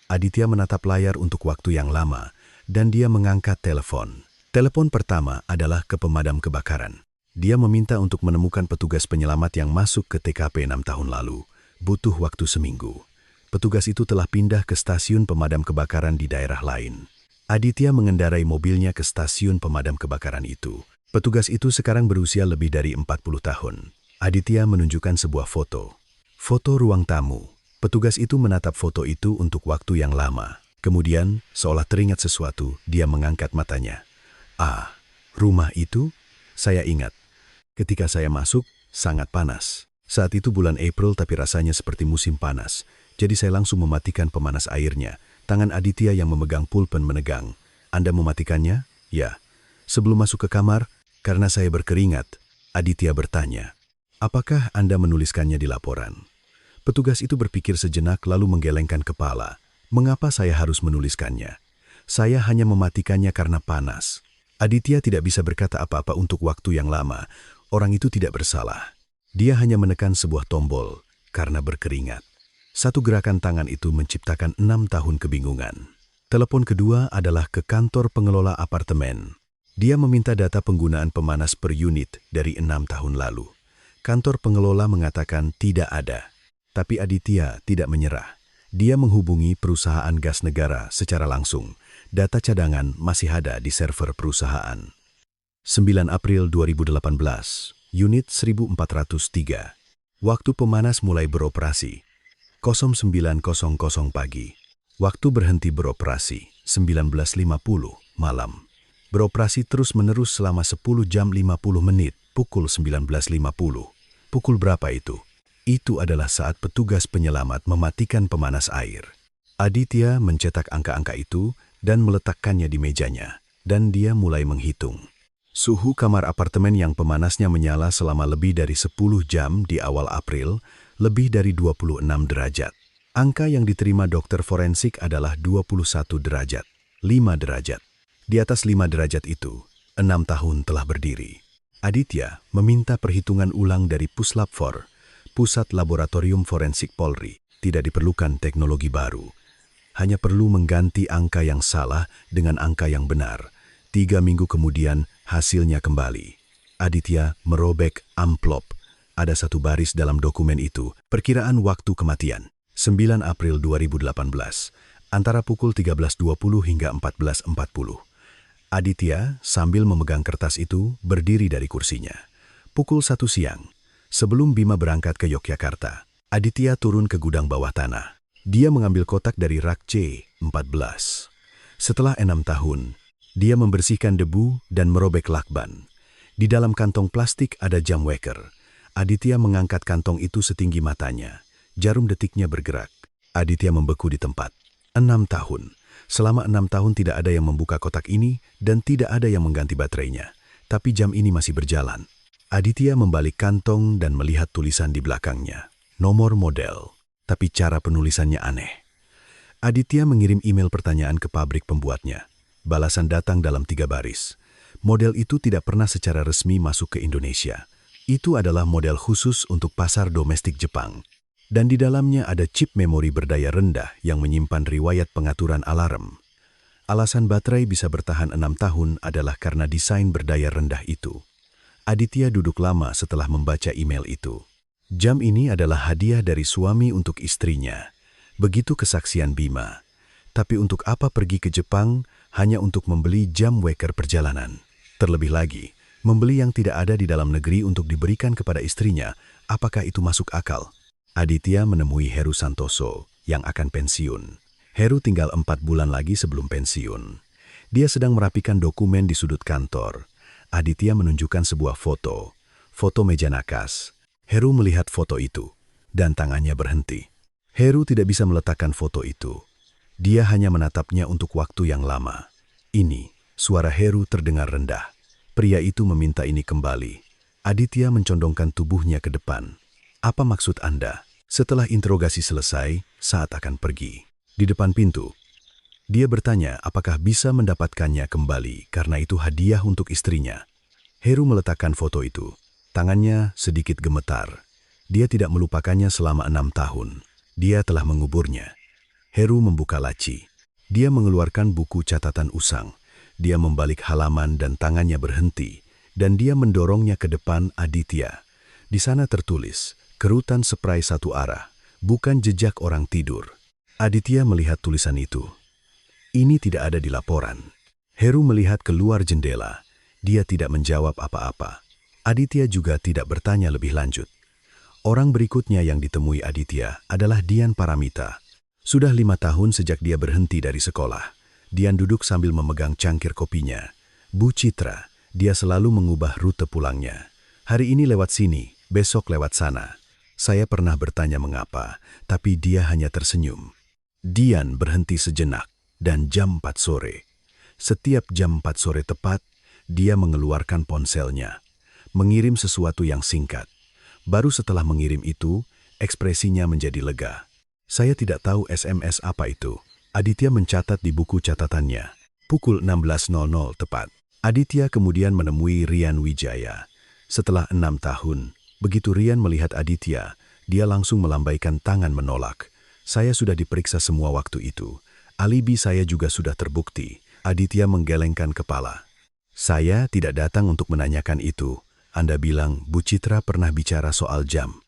Aditya menatap layar untuk waktu yang lama, dan dia mengangkat telepon. Telepon pertama adalah ke pemadam kebakaran. Dia meminta untuk menemukan petugas penyelamat yang masuk ke TKP 6 tahun lalu. Butuh waktu seminggu. Petugas itu telah pindah ke stasiun pemadam kebakaran di daerah lain. Aditya mengendarai mobilnya ke stasiun pemadam kebakaran itu. Petugas itu sekarang berusia lebih dari 40 tahun. Aditya menunjukkan sebuah foto. Foto ruang tamu. Petugas itu menatap foto itu untuk waktu yang lama. Kemudian, seolah teringat sesuatu, dia mengangkat matanya. Ah, rumah itu? Saya ingat. Ketika saya masuk, sangat panas. Saat itu bulan April tapi rasanya seperti musim panas. Jadi saya langsung mematikan pemanas airnya. Tangan Aditya yang memegang pulpen menegang. Anda mematikannya? Ya. Sebelum masuk ke kamar, karena saya berkeringat, Aditya bertanya. Apakah Anda menuliskannya di laporan? Petugas itu berpikir sejenak lalu menggelengkan kepala. Mengapa saya harus menuliskannya? Saya hanya mematikannya karena panas. Aditya tidak bisa berkata apa-apa untuk waktu yang lama. Orang itu tidak bersalah. Dia hanya menekan sebuah tombol karena berkeringat. Satu gerakan tangan itu menciptakan 6 tahun kebingungan. Telepon kedua adalah ke kantor pengelola apartemen. Dia meminta data penggunaan pemanas per unit dari 6 tahun lalu. Kantor pengelola mengatakan tidak ada. Tapi Aditya tidak menyerah. Dia menghubungi perusahaan gas negara secara langsung. Data cadangan masih ada di server perusahaan. 9 April 2018, unit 1403. Waktu pemanas mulai beroperasi. 09.00 pagi. Waktu berhenti beroperasi. 19.50 malam. Beroperasi terus-menerus selama 10 jam 50 menit. Pukul 19.50. Pukul berapa itu? Itu adalah saat petugas penyelamat mematikan pemanas air. Aditya mencetak angka-angka itu dan meletakkannya di mejanya, dan dia mulai menghitung. Suhu kamar apartemen yang pemanasnya menyala selama lebih dari 10 jam di awal April, lebih dari 26 derajat. Angka yang diterima dokter forensik adalah 21 derajat, 5 derajat. Di atas 5 derajat itu, 6 tahun telah berdiri. Aditya meminta perhitungan ulang dari Puslap 4, Pusat Laboratorium Forensik Polri. Tidak diperlukan teknologi baru. Hanya perlu mengganti angka yang salah dengan angka yang benar. 3 minggu kemudian hasilnya kembali. Aditya merobek amplop. Ada satu baris dalam dokumen itu. Perkiraan waktu kematian 9 April 2018 antara pukul 13.20 hingga 14.40. Aditya sambil memegang kertas itu berdiri dari kursinya. Pukul 1 siang, sebelum Bima berangkat ke Yogyakarta, Aditya turun ke gudang bawah tanah. Dia mengambil kotak dari rak C14. Setelah 6 tahun, dia membersihkan debu dan merobek lakban. Di dalam kantong plastik ada jam waker. Aditya mengangkat kantong itu setinggi matanya. Jarum detiknya bergerak. Aditya membeku di tempat. 6 tahun. Selama 6 tahun tidak ada yang membuka kotak ini dan tidak ada yang mengganti baterainya. Tapi jam ini masih berjalan. Aditya membalik kantong dan melihat tulisan di belakangnya. Nomor model, tapi cara penulisannya aneh. Aditya mengirim email pertanyaan ke pabrik pembuatnya. Balasan datang dalam 3 baris. Model itu tidak pernah secara resmi masuk ke Indonesia. Itu adalah model khusus untuk pasar domestik Jepang. Dan di dalamnya ada chip memori berdaya rendah yang menyimpan riwayat pengaturan alarm. Alasan baterai bisa bertahan 6 tahun adalah karena desain berdaya rendah itu. Aditya duduk lama setelah membaca email itu. Jam ini adalah hadiah dari suami untuk istrinya. Begitu kesaksian Bima. Tapi untuk apa pergi ke Jepang hanya untuk membeli jam waker perjalanan? Terlebih lagi, membeli yang tidak ada di dalam negeri untuk diberikan kepada istrinya, apakah itu masuk akal? Aditya menemui Heru Santoso yang akan pensiun. Heru tinggal 4 bulan lagi sebelum pensiun. Dia sedang merapikan dokumen di sudut kantor. Aditya menunjukkan sebuah foto meja nakas. Heru melihat foto itu, dan tangannya berhenti. Heru tidak bisa meletakkan foto itu. Dia hanya menatapnya untuk waktu yang lama. Ini, suara Heru terdengar rendah. Pria itu meminta ini kembali. Aditya mencondongkan tubuhnya ke depan. Apa maksud Anda? Setelah interogasi selesai, saat akan pergi. Di depan pintu, dia bertanya apakah bisa mendapatkannya kembali karena itu hadiah untuk istrinya. Heru meletakkan foto itu. Tangannya sedikit gemetar. Dia tidak melupakannya selama 6 tahun. Dia telah menguburnya. Heru membuka laci. Dia mengeluarkan buku catatan usang. Dia membalik halaman dan tangannya berhenti. Dan dia mendorongnya ke depan Aditya. Di sana tertulis, kerutan spray 1 arah, bukan jejak orang tidur. Aditya melihat tulisan itu. Ini tidak ada di laporan. Heru melihat keluar jendela. Dia tidak menjawab apa-apa. Aditya juga tidak bertanya lebih lanjut. Orang berikutnya yang ditemui Aditya adalah Dian Paramita. Sudah 5 tahun sejak dia berhenti dari sekolah. Dian duduk sambil memegang cangkir kopinya. Bu Citra, dia selalu mengubah rute pulangnya. Hari ini lewat sini, besok lewat sana. Saya pernah bertanya mengapa, tapi dia hanya tersenyum. Dian berhenti sejenak, dan jam 4 sore. Setiap jam 4 sore tepat, dia mengeluarkan ponselnya. Mengirim sesuatu yang singkat. Baru setelah mengirim itu, ekspresinya menjadi lega. Saya tidak tahu SMS apa itu. Aditya mencatat di buku catatannya. Pukul 16.00 tepat. Aditya kemudian menemui Rian Wijaya. Setelah 6 tahun, begitu Rian melihat Aditya, dia langsung melambaikan tangan menolak. Saya sudah diperiksa semua waktu itu. Alibi saya juga sudah terbukti. Aditya menggelengkan kepala. Saya tidak datang untuk menanyakan itu. Anda bilang Bu Citra pernah bicara soal jam.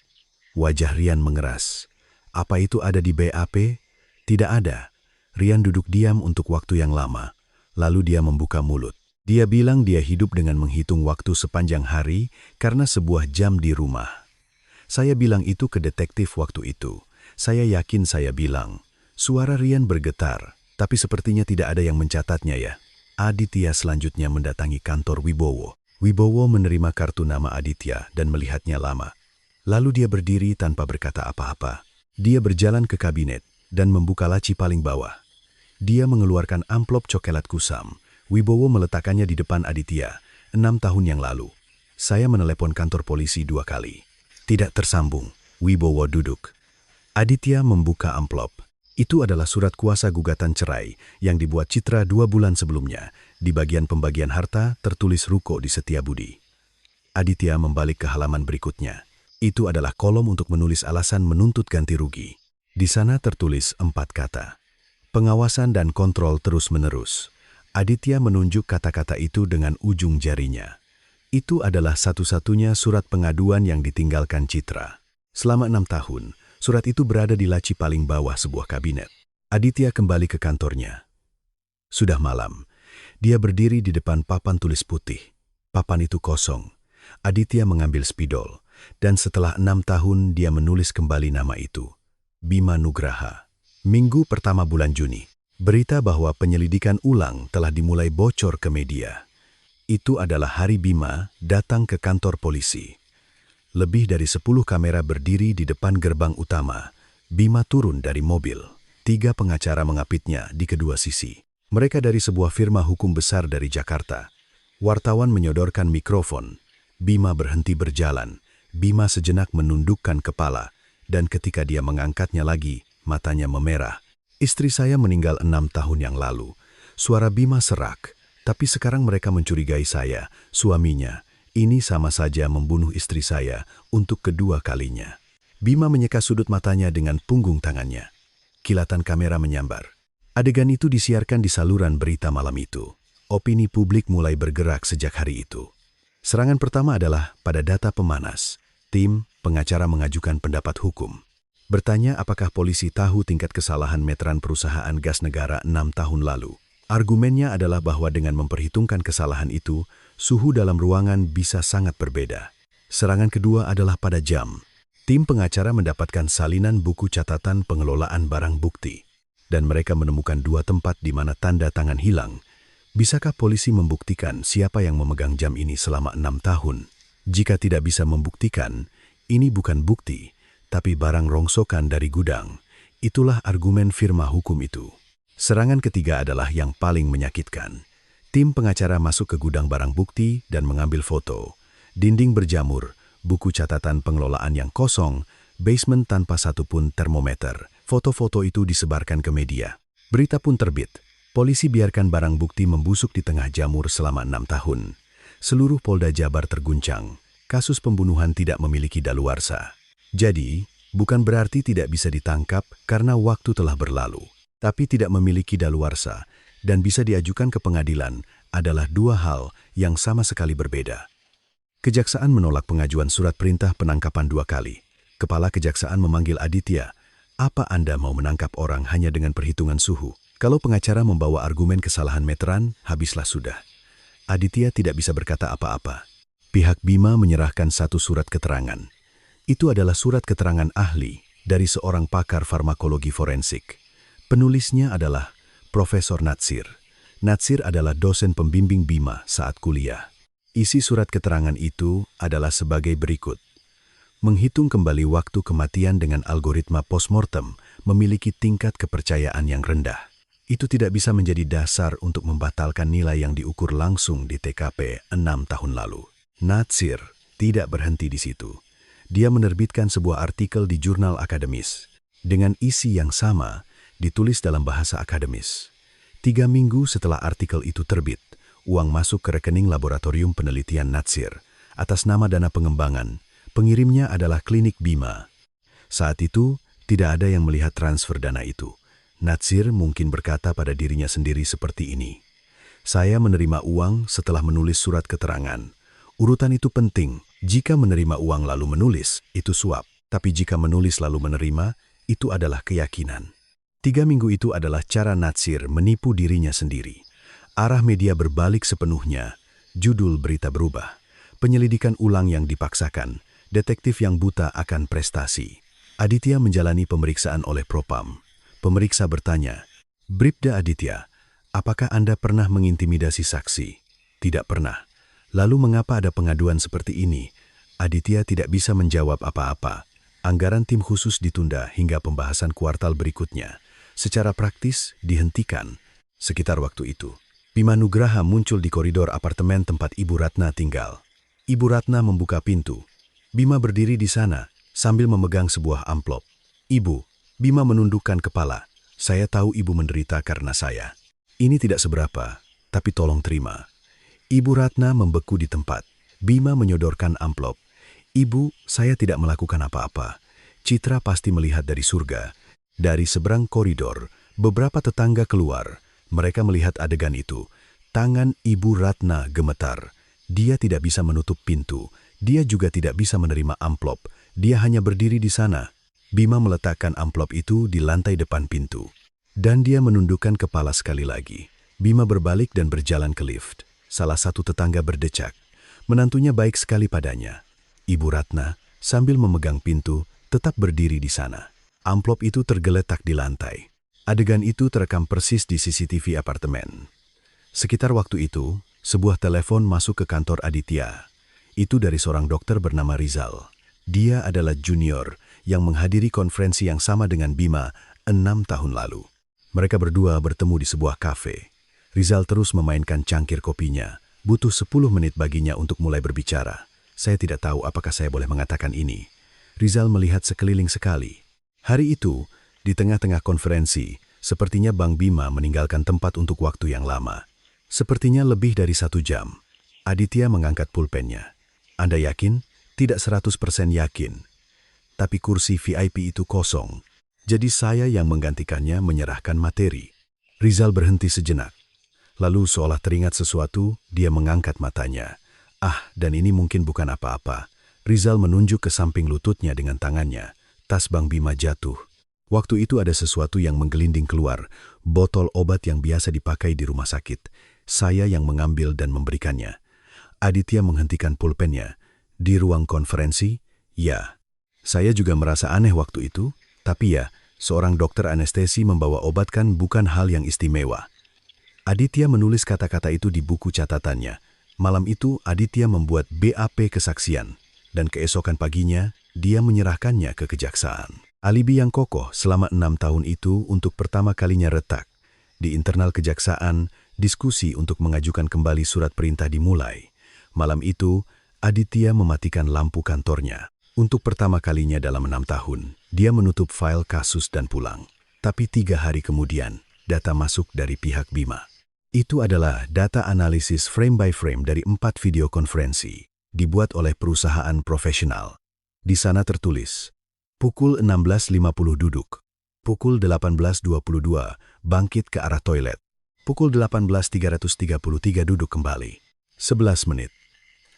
Wajah Rian mengeras. Apa itu ada di BAP? Tidak ada. Rian duduk diam untuk waktu yang lama. Lalu dia membuka mulut. Dia bilang dia hidup dengan menghitung waktu sepanjang hari karena sebuah jam di rumah. Saya bilang itu ke detektif waktu itu. Saya yakin saya bilang. Suara Rian bergetar, tapi sepertinya tidak ada yang mencatatnya ya. Aditya selanjutnya mendatangi kantor Wibowo. Wibowo menerima kartu nama Aditya dan melihatnya lama. Lalu dia berdiri tanpa berkata apa-apa. Dia berjalan ke kabinet dan membuka laci paling bawah. Dia mengeluarkan amplop coklat kusam. Wibowo meletakkannya di depan Aditya, 6 tahun yang lalu. Saya menelepon kantor polisi 2 kali. Tidak tersambung. Wibowo duduk. Aditya membuka amplop. Itu adalah surat kuasa gugatan cerai yang dibuat Citra 2 bulan sebelumnya. Di bagian pembagian harta tertulis Ruko di Setiabudi. Aditya membalik ke halaman berikutnya. Itu adalah kolom untuk menulis alasan menuntut ganti rugi. Di sana tertulis 4 kata. Pengawasan dan kontrol terus-menerus. Aditya menunjuk kata-kata itu dengan ujung jarinya. Itu adalah satu-satunya surat pengaduan yang ditinggalkan Citra. Selama 6 tahun, surat itu berada di laci paling bawah sebuah kabinet. Aditya kembali ke kantornya. Sudah malam. Dia berdiri di depan papan tulis putih. Papan itu kosong. Aditya mengambil spidol, dan setelah 6 tahun dia menulis kembali nama itu. Bima Nugraha. Minggu pertama bulan Juni. Berita bahwa penyelidikan ulang telah dimulai bocor ke media. Itu adalah hari Bima datang ke kantor polisi. Lebih dari 10 kamera berdiri di depan gerbang utama. Bima turun dari mobil. 3 pengacara mengapitnya di kedua sisi. Mereka dari sebuah firma hukum besar dari Jakarta. Wartawan menyodorkan mikrofon. Bima berhenti berjalan. Bima sejenak menundukkan kepala, dan ketika dia mengangkatnya lagi, matanya memerah. Istri saya meninggal 6 tahun yang lalu. Suara Bima serak, tapi sekarang mereka mencurigai saya, suaminya. Ini sama saja membunuh istri saya untuk kedua kalinya. Bima menyeka sudut matanya dengan punggung tangannya. Kilatan kamera menyambar. Adegan itu disiarkan di saluran berita malam itu. Opini publik mulai bergerak sejak hari itu. Serangan pertama adalah pada data pemanas. Tim pengacara mengajukan pendapat hukum. Bertanya apakah polisi tahu tingkat kesalahan meteran perusahaan gas negara 6 tahun lalu. Argumennya adalah bahwa dengan memperhitungkan kesalahan itu, suhu dalam ruangan bisa sangat berbeda. Serangan kedua adalah pada jam. Tim pengacara mendapatkan salinan buku catatan pengelolaan barang bukti. Dan mereka menemukan 2 tempat di mana tanda tangan hilang. Bisakah polisi membuktikan siapa yang memegang jam ini selama 6 tahun? Jika tidak bisa membuktikan, ini bukan bukti, tapi barang rongsokan dari gudang. Itulah argumen firma hukum itu. Serangan ketiga adalah yang paling menyakitkan. Tim pengacara masuk ke gudang barang bukti dan mengambil foto. Dinding berjamur, buku catatan pengelolaan yang kosong, basement tanpa satupun termometer. Foto-foto itu disebarkan ke media. Berita pun terbit. Polisi biarkan barang bukti membusuk di tengah jamur selama 6 tahun. Seluruh Polda Jabar terguncang. Kasus pembunuhan tidak memiliki daluarsa. Jadi, bukan berarti tidak bisa ditangkap karena waktu telah berlalu. Tapi tidak memiliki daluarsa dan bisa diajukan ke pengadilan adalah 2 hal yang sama sekali berbeda. Kejaksaan menolak pengajuan surat perintah penangkapan 2 kali. Kepala Kejaksaan memanggil Aditya. Apa Anda mau menangkap orang hanya dengan perhitungan suhu? Kalau pengacara membawa argumen kesalahan meteran, habislah sudah. Aditya tidak bisa berkata apa-apa. Pihak Bima menyerahkan 1 surat keterangan. Itu adalah surat keterangan ahli dari seorang pakar farmakologi forensik. Penulisnya adalah Profesor Natsir. Natsir adalah dosen pembimbing Bima saat kuliah. Isi surat keterangan itu adalah sebagai berikut. Menghitung kembali waktu kematian dengan algoritma postmortem memiliki tingkat kepercayaan yang rendah. Itu tidak bisa menjadi dasar untuk membatalkan nilai yang diukur langsung di TKP 6 tahun lalu. Natsir tidak berhenti di situ. Dia menerbitkan sebuah artikel di jurnal akademis. Dengan isi yang sama, ditulis dalam bahasa akademis. 3 minggu setelah artikel itu terbit, uang masuk ke rekening laboratorium penelitian Natsir atas nama dana pengembangan. Pengirimnya adalah klinik Bima. Saat itu, tidak ada yang melihat transfer dana itu. Natsir mungkin berkata pada dirinya sendiri seperti ini. Saya menerima uang setelah menulis surat keterangan. Urutan itu penting. Jika menerima uang lalu menulis, itu suap. Tapi jika menulis lalu menerima, itu adalah keyakinan. 3 minggu itu adalah cara Natsir menipu dirinya sendiri. Arah media berbalik sepenuhnya. Judul berita berubah. Penyelidikan ulang yang dipaksakan. Detektif yang buta akan prestasi. Aditya menjalani pemeriksaan oleh Propam. Pemeriksa bertanya, Bribda Aditya, apakah Anda pernah mengintimidasi saksi? Tidak pernah. Lalu mengapa ada pengaduan seperti ini? Aditya tidak bisa menjawab apa-apa. Anggaran tim khusus ditunda hingga pembahasan kuartal berikutnya. Secara praktis, dihentikan. Sekitar waktu itu, Bima Nugraha muncul di koridor apartemen tempat Ibu Ratna tinggal. Ibu Ratna membuka pintu. Bima berdiri di sana sambil memegang sebuah amplop. Ibu, Bima menundukkan kepala. Saya tahu Ibu menderita karena saya. Ini tidak seberapa. Tapi tolong terima. Ibu Ratna membeku di tempat. Bima menyodorkan amplop. Ibu, saya tidak melakukan apa-apa. Citra pasti melihat dari surga. Dari seberang koridor, beberapa tetangga keluar. Mereka melihat adegan itu. Tangan Ibu Ratna gemetar. Dia tidak bisa menutup pintu. Dia juga tidak bisa menerima amplop. Dia hanya berdiri di sana. Bima meletakkan amplop itu di lantai depan pintu. Dan dia menundukkan kepala sekali lagi. Bima berbalik dan berjalan ke lift. Salah satu tetangga berdecak. Menantunya baik sekali padanya. Ibu Ratna, sambil memegang pintu, tetap berdiri di sana. Amplop itu tergeletak di lantai. Adegan itu terekam persis di CCTV apartemen. Sekitar waktu itu, sebuah telepon masuk ke kantor Aditya. Itu dari seorang dokter bernama Rizal. Dia adalah junior yang menghadiri konferensi yang sama dengan Bima 6 tahun lalu. Mereka berdua bertemu di sebuah kafe. Rizal terus memainkan cangkir kopinya. Butuh 10 menit baginya untuk mulai berbicara. Saya tidak tahu apakah saya boleh mengatakan ini. Rizal melihat sekeliling sekali. Hari itu, di tengah-tengah konferensi, sepertinya Bang Bima meninggalkan tempat untuk waktu yang lama. Sepertinya lebih dari 1 jam. Aditya mengangkat pulpennya. Anda yakin? Tidak 100% yakin. Tapi kursi VIP itu kosong. Jadi saya yang menggantikannya menyerahkan materi. Rizal berhenti sejenak. Lalu seolah teringat sesuatu, dia mengangkat matanya. Dan ini mungkin bukan apa-apa. Rizal menunjuk ke samping lututnya dengan tangannya. Tas Bang Bima jatuh. Waktu itu ada sesuatu yang menggelinding keluar. Botol obat yang biasa dipakai di rumah sakit. Saya yang mengambil dan memberikannya. Aditya menghentikan pulpennya. Di ruang konferensi? Ya. Saya juga merasa aneh waktu itu. Tapi ya, seorang dokter anestesi membawa obat kan bukan hal yang istimewa. Aditya menulis kata-kata itu di buku catatannya. Malam itu Aditya membuat BAP kesaksian. Dan keesokan paginya, dia menyerahkannya ke kejaksaan. Alibi yang kokoh selama 6 tahun itu untuk pertama kalinya retak. Di internal kejaksaan, diskusi untuk mengajukan kembali surat perintah dimulai. Malam itu, Aditya mematikan lampu kantornya. Untuk pertama kalinya dalam 6 tahun, dia menutup file kasus dan pulang. Tapi 3 hari kemudian, data masuk dari pihak Bima. Itu adalah data analisis frame by frame dari 4 video konferensi, dibuat oleh perusahaan profesional. Di sana tertulis, pukul 16.50 duduk, pukul 18.22 bangkit ke arah toilet, pukul 18.333 duduk kembali, 11 menit.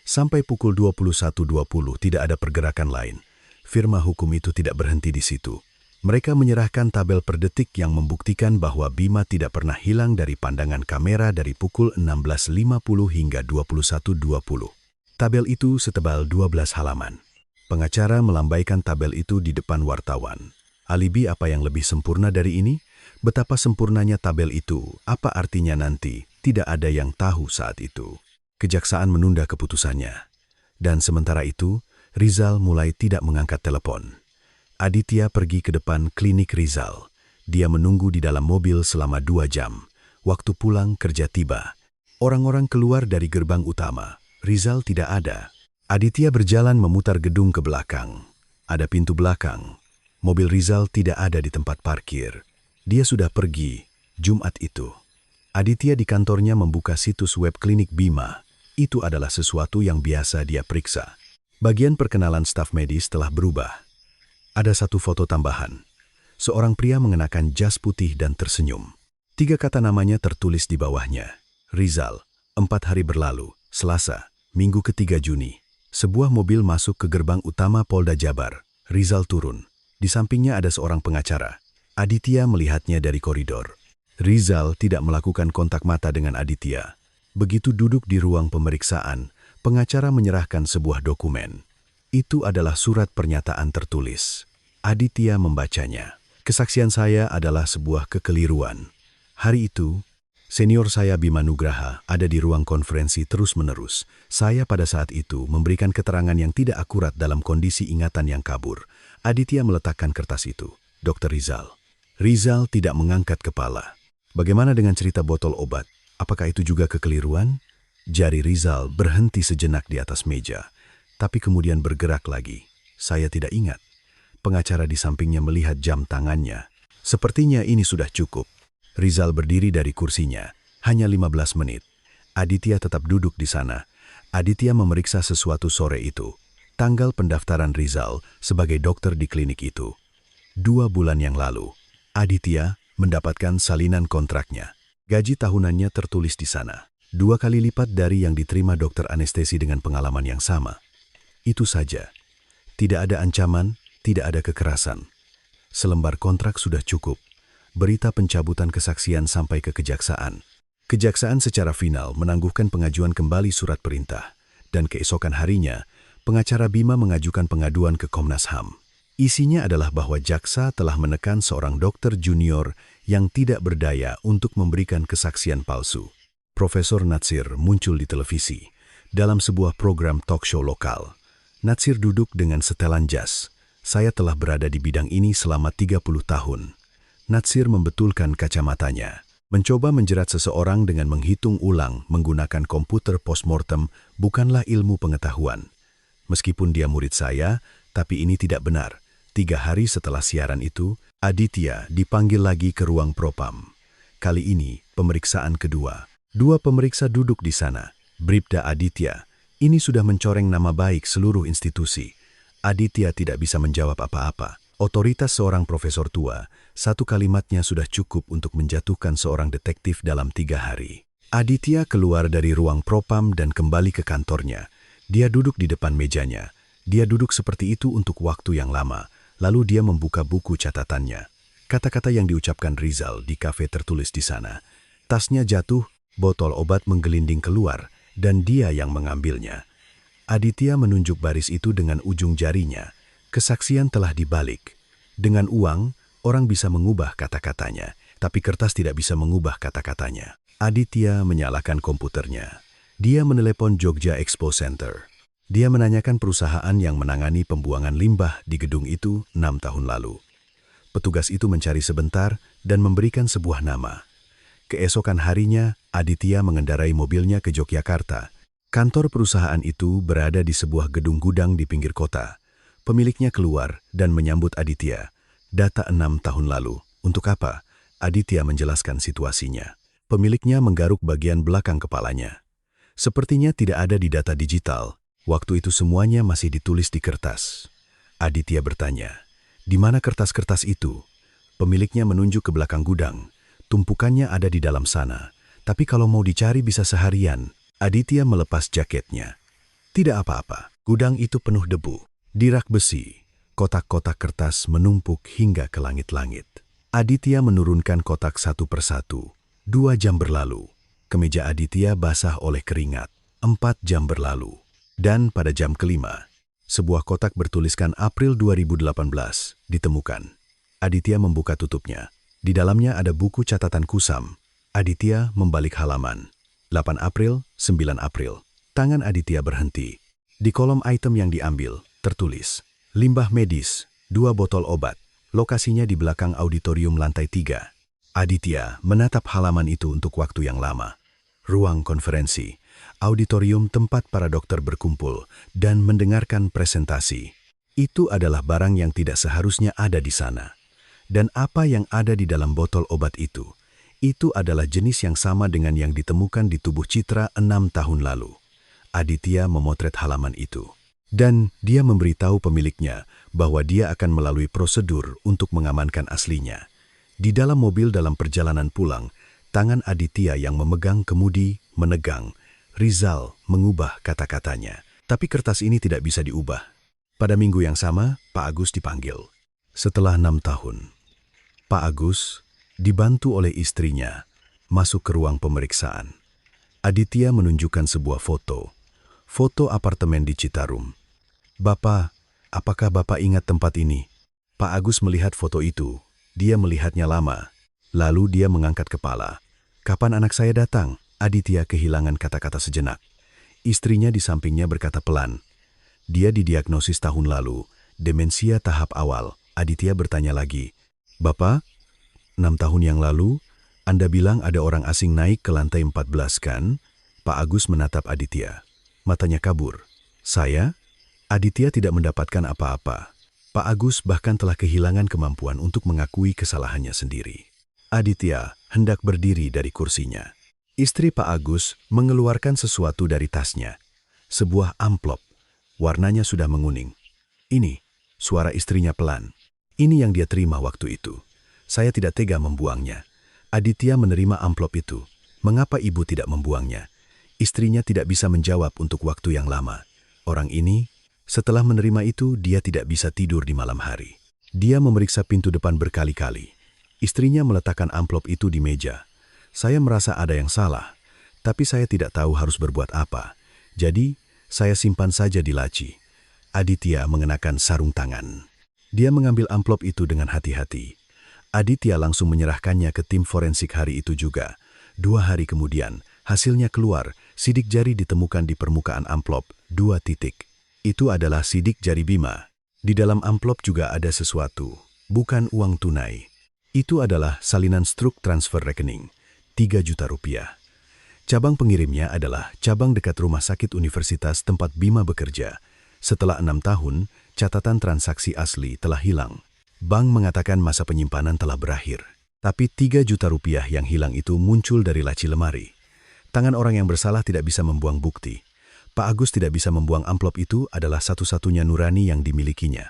Sampai pukul 21.20 tidak ada pergerakan lain. Firma hukum itu tidak berhenti di situ. Mereka menyerahkan tabel per detik yang membuktikan bahwa Bima tidak pernah hilang dari pandangan kamera dari pukul 16.50 hingga 21.20. Tabel itu setebal 12 halaman. Pengacara melambaikan tabel itu di depan wartawan. Alibi apa yang lebih sempurna dari ini? Betapa sempurnanya tabel itu, apa artinya nanti? Tidak ada yang tahu saat itu. Kejaksaan menunda keputusannya. Dan sementara itu, Rizal mulai tidak mengangkat telepon. Aditya pergi ke depan klinik Rizal. Dia menunggu di dalam mobil selama 2 jam. Waktu pulang kerja tiba. Orang-orang keluar dari gerbang utama. Rizal tidak ada. Aditya berjalan memutar gedung ke belakang. Ada pintu belakang. Mobil Rizal tidak ada di tempat parkir. Dia sudah pergi Jumat itu. Aditya di kantornya membuka situs web klinik Bima. Itu adalah sesuatu yang biasa dia periksa. Bagian perkenalan staf medis telah berubah. Ada satu foto tambahan. Seorang pria mengenakan jas putih dan tersenyum. 3 kata namanya tertulis di bawahnya. Rizal, 4 hari berlalu, Selasa, Minggu ke-3 Juni. Sebuah mobil masuk ke gerbang utama Polda Jabar. Rizal turun. Di sampingnya ada seorang pengacara. Aditya melihatnya dari koridor. Rizal tidak melakukan kontak mata dengan Aditya. Begitu duduk di ruang pemeriksaan, pengacara menyerahkan sebuah dokumen. Itu adalah surat pernyataan tertulis. Aditya membacanya. Kesaksian saya adalah sebuah kekeliruan. Hari itu, senior saya Bima Nugraha ada di ruang konferensi terus-menerus. Saya pada saat itu memberikan keterangan yang tidak akurat dalam kondisi ingatan yang kabur. Aditya meletakkan kertas itu. Dr. Rizal. Rizal tidak mengangkat kepala. Bagaimana dengan cerita botol obat? Apakah itu juga kekeliruan? Jari Rizal berhenti sejenak di atas meja. Tapi kemudian bergerak lagi. Saya tidak ingat. Pengacara di sampingnya melihat jam tangannya. Sepertinya ini sudah cukup. Rizal berdiri dari kursinya. Hanya 15 menit. Aditya tetap duduk di sana. Aditya memeriksa sesuatu sore itu. Tanggal pendaftaran Rizal sebagai dokter di klinik itu. 2 bulan yang lalu, Aditya mendapatkan salinan kontraknya. Gaji tahunannya tertulis di sana. 2 kali lipat dari yang diterima dokter anestesi dengan pengalaman yang sama. Itu saja. Tidak ada ancaman, tidak ada kekerasan. Selembar kontrak sudah cukup. Berita pencabutan kesaksian sampai ke kejaksaan. Kejaksaan secara final menangguhkan pengajuan kembali surat perintah. Dan keesokan harinya, pengacara Bima mengajukan pengaduan ke Komnas HAM. Isinya adalah bahwa jaksa telah menekan seorang dokter junior yang tidak berdaya untuk memberikan kesaksian palsu. Profesor Natsir muncul di televisi dalam sebuah program talk show lokal. Natsir duduk dengan setelan jas. Saya telah berada di bidang ini selama 30 tahun. Natsir membetulkan kacamatanya. Mencoba menjerat seseorang dengan menghitung ulang menggunakan komputer postmortem bukanlah ilmu pengetahuan. Meskipun dia murid saya, tapi ini tidak benar. 3 hari setelah siaran itu, Aditya dipanggil lagi ke ruang propam. Kali ini, pemeriksaan kedua. 2 pemeriksa duduk di sana. Bribda Aditya, ini sudah mencoreng nama baik seluruh institusi. Aditya tidak bisa menjawab apa-apa. Otoritas seorang profesor tua, 1 kalimatnya sudah cukup untuk menjatuhkan seorang detektif dalam 3 hari. Aditya keluar dari ruang propam dan kembali ke kantornya. Dia duduk di depan mejanya. Dia duduk seperti itu untuk waktu yang lama. Lalu dia membuka buku catatannya. Kata-kata yang diucapkan Rizal di kafe tertulis di sana. Tasnya jatuh, botol obat menggelinding keluar, dan dia yang mengambilnya. Aditya menunjuk baris itu dengan ujung jarinya. Kesaksian telah dibalik. Dengan uang, orang bisa mengubah kata-katanya, tapi kertas tidak bisa mengubah kata-katanya. Aditya menyalakan komputernya. Dia menelepon Jogja Expo Center. Dia menanyakan perusahaan yang menangani pembuangan limbah di gedung itu 6 tahun lalu. Petugas itu mencari sebentar dan memberikan sebuah nama. Keesokan harinya, Aditya mengendarai mobilnya ke Yogyakarta. Kantor perusahaan itu berada di sebuah gedung gudang di pinggir kota. Pemiliknya keluar dan menyambut Aditya. Data 6 tahun lalu. Untuk apa? Aditya menjelaskan situasinya. Pemiliknya menggaruk bagian belakang kepalanya. Sepertinya tidak ada di data digital. Waktu itu semuanya masih ditulis di kertas. Aditya bertanya, di mana kertas-kertas itu? Pemiliknya menunjuk ke belakang gudang. Tumpukannya ada di dalam sana. Tapi kalau mau dicari bisa seharian. Aditya melepas jaketnya. Tidak apa-apa. Gudang itu penuh debu. Di rak besi, kotak-kotak kertas menumpuk hingga ke langit-langit. Aditya menurunkan kotak satu persatu. 2 jam berlalu. Kemeja Aditya basah oleh keringat. 4 jam berlalu. Dan pada jam kelima, sebuah kotak bertuliskan April 2018 ditemukan. Aditya membuka tutupnya. Di dalamnya ada buku catatan kusam. Aditya membalik halaman. 8 April, 9 April. Tangan Aditya berhenti. Di kolom item yang diambil, tertulis, limbah medis, 2 botol obat. Lokasinya di belakang auditorium lantai 3. Aditya menatap halaman itu untuk waktu yang lama. Ruang konferensi, auditorium tempat para dokter berkumpul dan mendengarkan presentasi. Itu adalah barang yang tidak seharusnya ada di sana. Dan apa yang ada di dalam botol obat itu adalah jenis yang sama dengan yang ditemukan di tubuh Citra 6 tahun lalu. Aditya memotret halaman itu. Dan dia memberitahu pemiliknya bahwa dia akan melalui prosedur untuk mengamankan aslinya. Di dalam mobil dalam perjalanan pulang, tangan Aditya yang memegang kemudi menegang. Rizal mengubah kata-katanya. Tapi kertas ini tidak bisa diubah. Pada minggu yang sama, Pak Agus dipanggil. Setelah 6 tahun, Pak Agus dibantu oleh istrinya masuk ke ruang pemeriksaan. Aditya menunjukkan sebuah foto. Foto apartemen di Citarum. Bapak, apakah Bapak ingat tempat ini? Pak Agus melihat foto itu. Dia melihatnya lama. Lalu dia mengangkat kepala. Kapan anak saya datang? Aditya kehilangan kata-kata sejenak. Istrinya di sampingnya berkata pelan. Dia didiagnosis tahun lalu, demensia tahap awal. Aditya bertanya lagi. Bapak, 6 tahun yang lalu, Anda bilang ada orang asing naik ke lantai 14 kan? Pak Agus menatap Aditya. Matanya kabur. Saya? Aditya tidak mendapatkan apa-apa. Pak Agus bahkan telah kehilangan kemampuan untuk mengakui kesalahannya sendiri. Aditya hendak berdiri dari kursinya. Istri Pak Agus mengeluarkan sesuatu dari tasnya. Sebuah amplop. Warnanya sudah menguning. Ini, suara istrinya pelan. Ini yang dia terima waktu itu. Saya tidak tega membuangnya. Aditya menerima amplop itu. Mengapa ibu tidak membuangnya? Istrinya tidak bisa menjawab untuk waktu yang lama. Orang ini, setelah menerima itu, dia tidak bisa tidur di malam hari. Dia memeriksa pintu depan berkali-kali. Istrinya meletakkan amplop itu di meja. Saya merasa ada yang salah, tapi saya tidak tahu harus berbuat apa. Jadi, saya simpan saja di laci. Aditya mengenakan sarung tangan. Dia mengambil amplop itu dengan hati-hati. Aditya langsung menyerahkannya ke tim forensik hari itu juga. 2 hari kemudian, hasilnya keluar, sidik jari ditemukan di permukaan amplop, 2 titik. Itu adalah sidik jari Bima. Di dalam amplop juga ada sesuatu, bukan uang tunai. Itu adalah salinan struk transfer rekening. 3 juta rupiah. Cabang pengirimnya adalah cabang dekat rumah sakit universitas tempat Bima bekerja. Setelah 6 tahun, catatan transaksi asli telah hilang. Bank mengatakan masa penyimpanan telah berakhir. Tapi 3 juta rupiah yang hilang itu muncul dari laci lemari. Tangan orang yang bersalah tidak bisa membuang bukti. Pak Agus tidak bisa membuang amplop itu adalah satu-satunya nurani yang dimilikinya.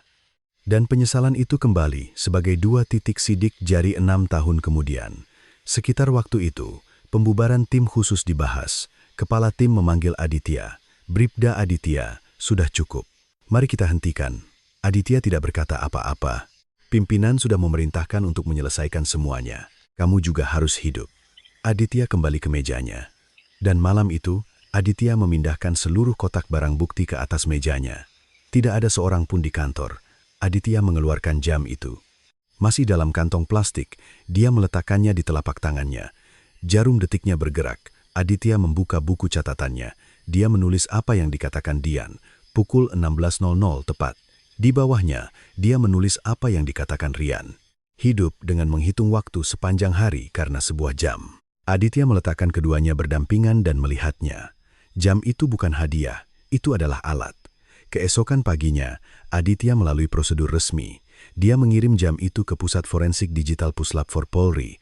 Dan penyesalan itu kembali sebagai 2 titik sidik jari 6 tahun kemudian. Sekitar waktu itu, pembubaran tim khusus dibahas. Kepala tim memanggil Aditya. Bribda Aditya, sudah cukup. Mari kita hentikan. Aditya tidak berkata apa-apa. Pimpinan sudah memerintahkan untuk menyelesaikan semuanya. Kamu juga harus hidup. Aditya kembali ke mejanya. Dan malam itu, Aditya memindahkan seluruh kotak barang bukti ke atas mejanya. Tidak ada seorang pun di kantor. Aditya mengeluarkan jam itu. Masih dalam kantong plastik, dia meletakkannya di telapak tangannya. Jarum detiknya bergerak. Aditya membuka buku catatannya. Dia menulis apa yang dikatakan Dian. Pukul 16.00 tepat. Di bawahnya, dia menulis apa yang dikatakan Rian. Hidup dengan menghitung waktu sepanjang hari karena sebuah jam. Aditya meletakkan keduanya berdampingan dan melihatnya. Jam itu bukan hadiah, itu adalah alat. Keesokan paginya, Aditya melalui prosedur resmi. Dia mengirim jam itu ke Pusat Forensik Digital Puslap for Polri.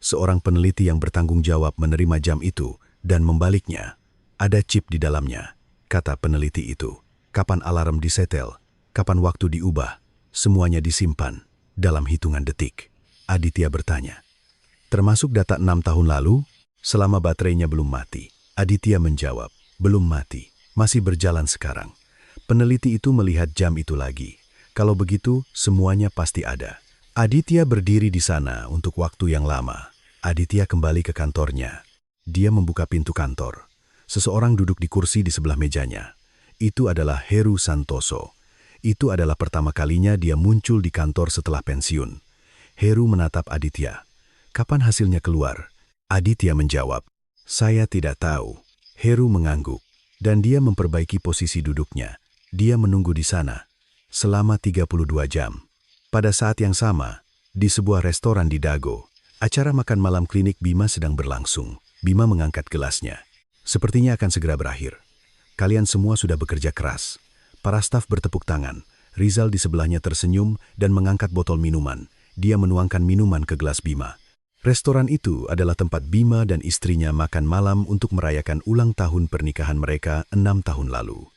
Seorang peneliti yang bertanggung jawab menerima jam itu dan membaliknya. Ada chip di dalamnya, kata peneliti itu. Kapan alarm disetel, kapan waktu diubah, semuanya disimpan dalam hitungan detik. Aditya bertanya. Termasuk data 6 tahun lalu, selama baterainya belum mati. Aditya menjawab, belum mati, masih berjalan sekarang. Peneliti itu melihat jam itu lagi. Kalau begitu, semuanya pasti ada. Aditya berdiri di sana untuk waktu yang lama. Aditya kembali ke kantornya. Dia membuka pintu kantor. Seseorang duduk di kursi di sebelah mejanya. Itu adalah Heru Santoso. Itu adalah pertama kalinya dia muncul di kantor setelah pensiun. Heru menatap Aditya. Kapan hasilnya keluar? Aditya menjawab, saya tidak tahu. Heru mengangguk, dan dia memperbaiki posisi duduknya. Dia menunggu di sana selama 32 jam. Pada saat yang sama, di sebuah restoran di Dago, acara makan malam klinik Bima sedang berlangsung. Bima mengangkat gelasnya. Sepertinya akan segera berakhir. Kalian semua sudah bekerja keras. Para staf bertepuk tangan. Rizal di sebelahnya tersenyum dan mengangkat botol minuman. Dia menuangkan minuman ke gelas Bima. Restoran itu adalah tempat Bima dan istrinya makan malam untuk merayakan ulang tahun pernikahan mereka 6 tahun lalu.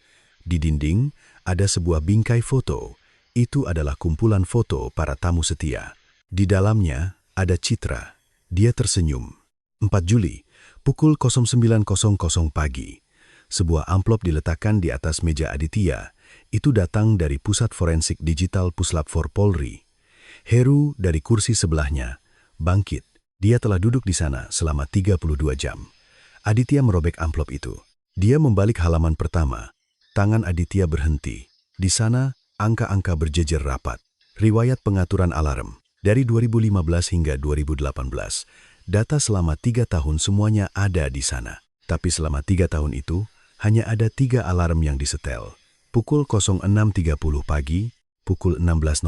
Di dinding, ada sebuah bingkai foto. Itu adalah kumpulan foto para tamu setia. Di dalamnya, ada Citra. Dia tersenyum. 4 Juli, pukul 09.00 pagi. Sebuah amplop diletakkan di atas meja Aditya. Itu datang dari Pusat Forensik Digital Puslap for Polri. Heru dari kursi sebelahnya bangkit. Dia telah duduk di sana selama 32 jam. Aditya merobek amplop itu. Dia membalik halaman pertama. Tangan Aditya berhenti. Di sana, angka-angka berjejer rapat. Riwayat pengaturan alarm. Dari 2015 hingga 2018. Data selama 3 tahun semuanya ada di sana. Tapi selama 3 tahun itu, hanya ada 3 alarm yang disetel. Pukul 06.30 pagi, pukul 16.00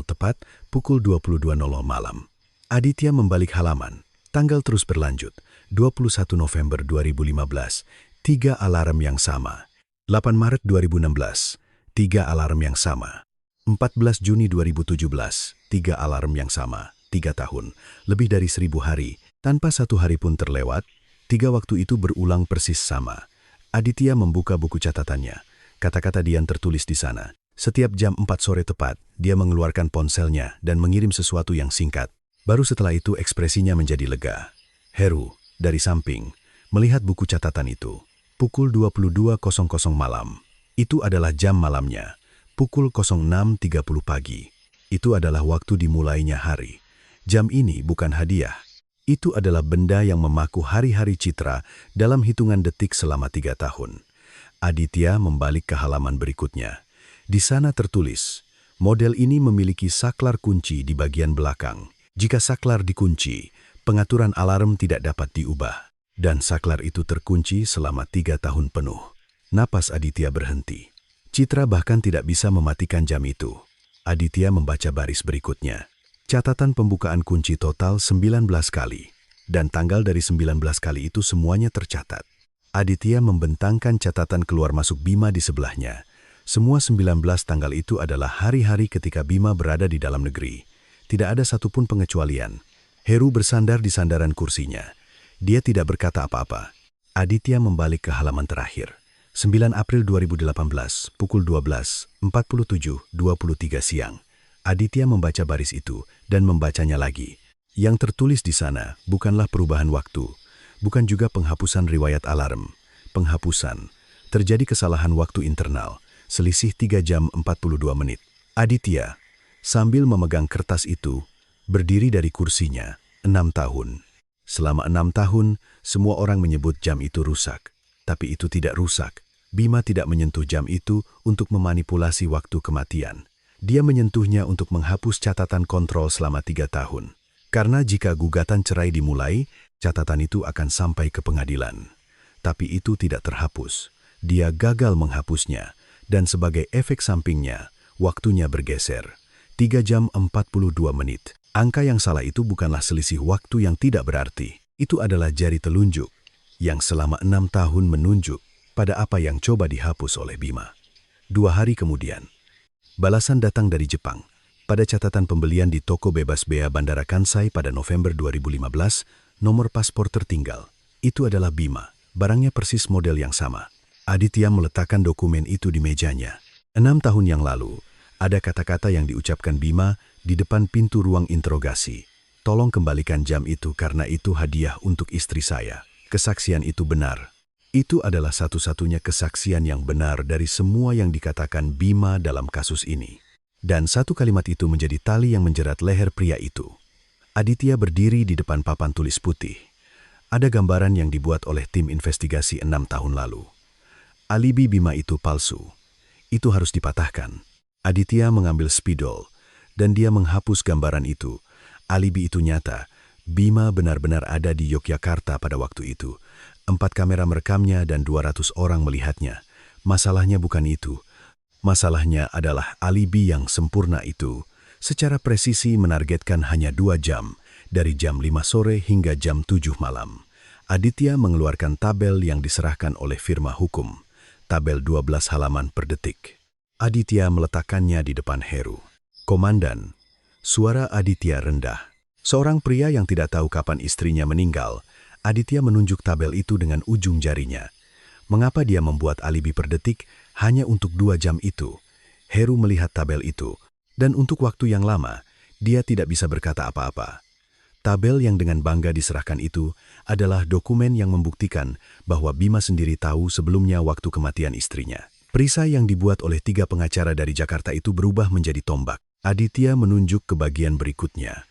tepat, pukul 22.00 malam. Aditya membalik halaman. Tanggal terus berlanjut. 21 November 2015. 3 alarm yang sama. 8 Maret 2016. 3 alarm yang sama. 14 Juni 2017. 3 alarm yang sama. 3 tahun. Lebih dari 1000 hari. Tanpa 1 hari pun terlewat. 3 waktu itu berulang persis sama. Aditya membuka buku catatannya. Kata-kata Dian tertulis di sana. Setiap jam 4 sore tepat, dia mengeluarkan ponselnya dan mengirim sesuatu yang singkat. Baru setelah itu ekspresinya menjadi lega. Heru, dari samping, melihat buku catatan itu. Pukul 22.00 malam. Itu adalah jam malamnya. Pukul 06.30 pagi. Itu adalah waktu dimulainya hari. Jam ini bukan hadiah. Itu adalah benda yang memaku hari-hari Citra dalam hitungan detik selama 3 tahun. Aditya membalik ke halaman berikutnya. Di sana tertulis, model ini memiliki saklar kunci di bagian belakang. Jika saklar dikunci, pengaturan alarm tidak dapat diubah. Dan saklar itu terkunci selama 3 tahun penuh. Napas Aditya berhenti. Citra bahkan tidak bisa mematikan jam itu. Aditya membaca baris berikutnya. Catatan pembukaan kunci total 19 kali. Dan tanggal dari 19 kali itu semuanya tercatat. Aditya membentangkan catatan keluar masuk Bima di sebelahnya. Semua 19 tanggal itu adalah hari-hari ketika Bima berada di dalam negeri. Tidak ada satupun pengecualian. Heru bersandar di sandaran kursinya. Dia tidak berkata apa-apa. Aditya membalik ke halaman terakhir. 9 April 2018, pukul 12.47.23 siang. Aditya membaca baris itu dan membacanya lagi. Yang tertulis di sana bukanlah perubahan waktu, bukan juga penghapusan riwayat alarm. Penghapusan, terjadi kesalahan waktu internal, selisih 3 jam 42 menit. Aditya, sambil memegang kertas itu, berdiri dari kursinya, 6 tahun. Selama 6 tahun, semua orang menyebut jam itu rusak. Tapi itu tidak rusak. Bima tidak menyentuh jam itu untuk memanipulasi waktu kematian. Dia menyentuhnya untuk menghapus catatan kontrol selama 3 tahun. Karena jika gugatan cerai dimulai, catatan itu akan sampai ke pengadilan. Tapi itu tidak terhapus. Dia gagal menghapusnya, dan sebagai efek sampingnya, waktunya bergeser. 3 jam 42 menit. Angka yang salah itu bukanlah selisih waktu yang tidak berarti. Itu adalah jari telunjuk, yang selama 6 tahun menunjuk pada apa yang coba dihapus oleh Bima. 2 hari kemudian, balasan datang dari Jepang. Pada catatan pembelian di toko bebas bea Bandara Kansai pada November 2015, nomor paspor tertinggal. Itu adalah Bima, barangnya persis model yang sama. Aditya meletakkan dokumen itu di mejanya. 6 tahun yang lalu, ada kata-kata yang diucapkan Bima di depan pintu ruang interogasi. Tolong kembalikan jam itu karena itu hadiah untuk istri saya. Kesaksian itu benar. Itu adalah satu-satunya kesaksian yang benar dari semua yang dikatakan Bima dalam kasus ini. Dan satu kalimat itu menjadi tali yang menjerat leher pria itu. Aditya berdiri di depan papan tulis putih. Ada gambaran yang dibuat oleh tim investigasi 6 tahun lalu. Alibi Bima itu palsu. Itu harus dipatahkan. Aditya mengambil spidol, dan dia menghapus gambaran itu. Alibi itu nyata. Bima benar-benar ada di Yogyakarta pada waktu itu. 4 kamera merekamnya dan 200 orang melihatnya. Masalahnya bukan itu. Masalahnya adalah alibi yang sempurna itu. Secara presisi menargetkan hanya 2 jam, dari jam 5 sore hingga jam 7 malam. Aditya mengeluarkan tabel yang diserahkan oleh firma hukum. Tabel 12 halaman per detik. Aditya meletakkannya di depan Heru. Komandan, suara Aditya rendah. Seorang pria yang tidak tahu kapan istrinya meninggal. Aditya menunjuk tabel itu dengan ujung jarinya. Mengapa dia membuat alibi per detik hanya untuk 2 jam itu? Heru melihat tabel itu, dan untuk waktu yang lama, dia tidak bisa berkata apa-apa. Tabel yang dengan bangga diserahkan itu adalah dokumen yang membuktikan bahwa Bima sendiri tahu sebelumnya waktu kematian istrinya. Perisai yang dibuat oleh 3 pengacara dari Jakarta itu berubah menjadi tombak. Aditya menunjuk ke bagian berikutnya.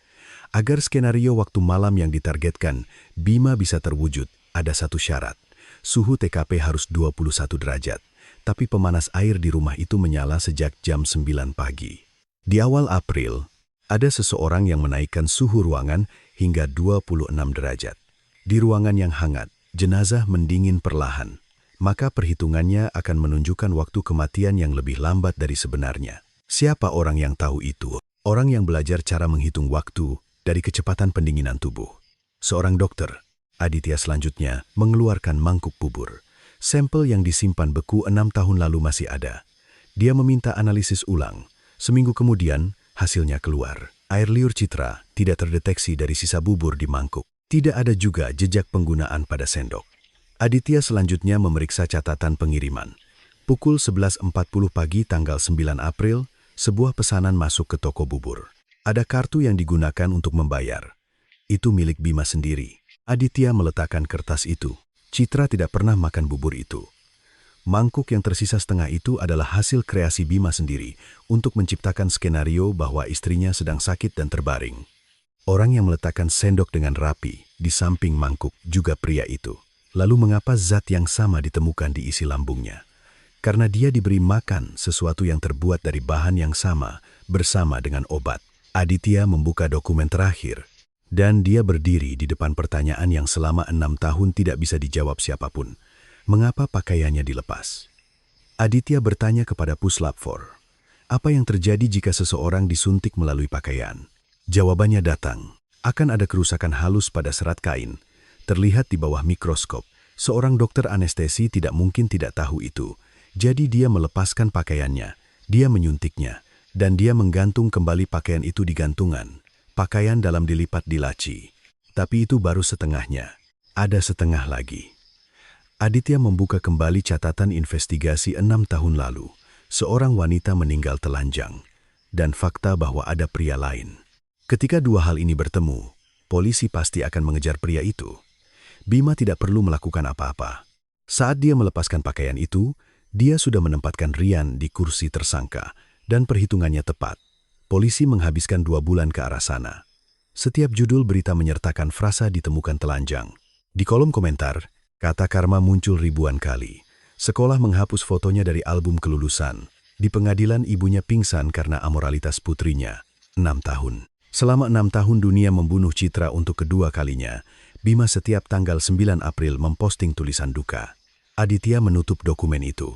Agar skenario waktu malam yang ditargetkan Bima bisa terwujud, ada satu syarat. Suhu TKP harus 21 derajat, tapi pemanas air di rumah itu menyala sejak jam 9 pagi. Di awal April, ada seseorang yang menaikkan suhu ruangan hingga 26 derajat. Di ruangan yang hangat, jenazah mendingin perlahan. Maka perhitungannya akan menunjukkan waktu kematian yang lebih lambat dari sebenarnya. Siapa orang yang tahu itu? Orang yang belajar cara menghitung waktu dari kecepatan pendinginan tubuh. Seorang dokter, Aditya selanjutnya mengeluarkan mangkuk bubur. Sampel yang disimpan beku 6 tahun lalu masih ada. Dia meminta analisis ulang. Seminggu kemudian, hasilnya keluar. Air liur Citra tidak terdeteksi dari sisa bubur di mangkuk. Tidak ada juga jejak penggunaan pada sendok. Aditya selanjutnya memeriksa catatan pengiriman. Pukul 11.40 pagi tanggal 9 April, sebuah pesanan masuk ke toko bubur. Ada kartu yang digunakan untuk membayar. Itu milik Bima sendiri. Aditya meletakkan kertas itu. Citra tidak pernah makan bubur itu. Mangkuk yang tersisa setengah itu adalah hasil kreasi Bima sendiri untuk menciptakan skenario bahwa istrinya sedang sakit dan terbaring. Orang yang meletakkan sendok dengan rapi di samping mangkuk juga pria itu. Lalu mengapa zat yang sama ditemukan di isi lambungnya? Karena dia diberi makan sesuatu yang terbuat dari bahan yang sama bersama dengan obat. Aditya membuka dokumen terakhir, dan dia berdiri di depan pertanyaan yang selama 6 tahun tidak bisa dijawab siapapun. Mengapa pakaiannya dilepas? Aditya bertanya kepada Puslap 4. Apa yang terjadi jika seseorang disuntik melalui pakaian? Jawabannya datang. Akan ada kerusakan halus pada serat kain. Terlihat di bawah mikroskop. Seorang dokter anestesi tidak mungkin tidak tahu itu. Jadi dia melepaskan pakaiannya. Dia menyuntiknya. Dan dia menggantung kembali pakaian itu di gantungan. Pakaian dalam dilipat di laci. Tapi itu baru setengahnya. Ada setengah lagi. Aditya membuka kembali catatan investigasi 6 tahun lalu. Seorang wanita meninggal telanjang. Dan fakta bahwa ada pria lain. Ketika dua hal ini bertemu, polisi pasti akan mengejar pria itu. Bima tidak perlu melakukan apa-apa. Saat dia melepaskan pakaian itu, dia sudah menempatkan Rian di kursi tersangka, dan perhitungannya tepat. Polisi menghabiskan 2 bulan ke arah sana. Setiap judul berita menyertakan frasa ditemukan telanjang. Di kolom komentar, kata karma muncul ribuan kali. Sekolah menghapus fotonya dari album kelulusan. Di pengadilan ibunya pingsan karena amoralitas putrinya. 6 tahun. Selama 6 tahun dunia membunuh Citra untuk kedua kalinya, Bima setiap tanggal 9 April memposting tulisan duka. Aditya menutup dokumen itu.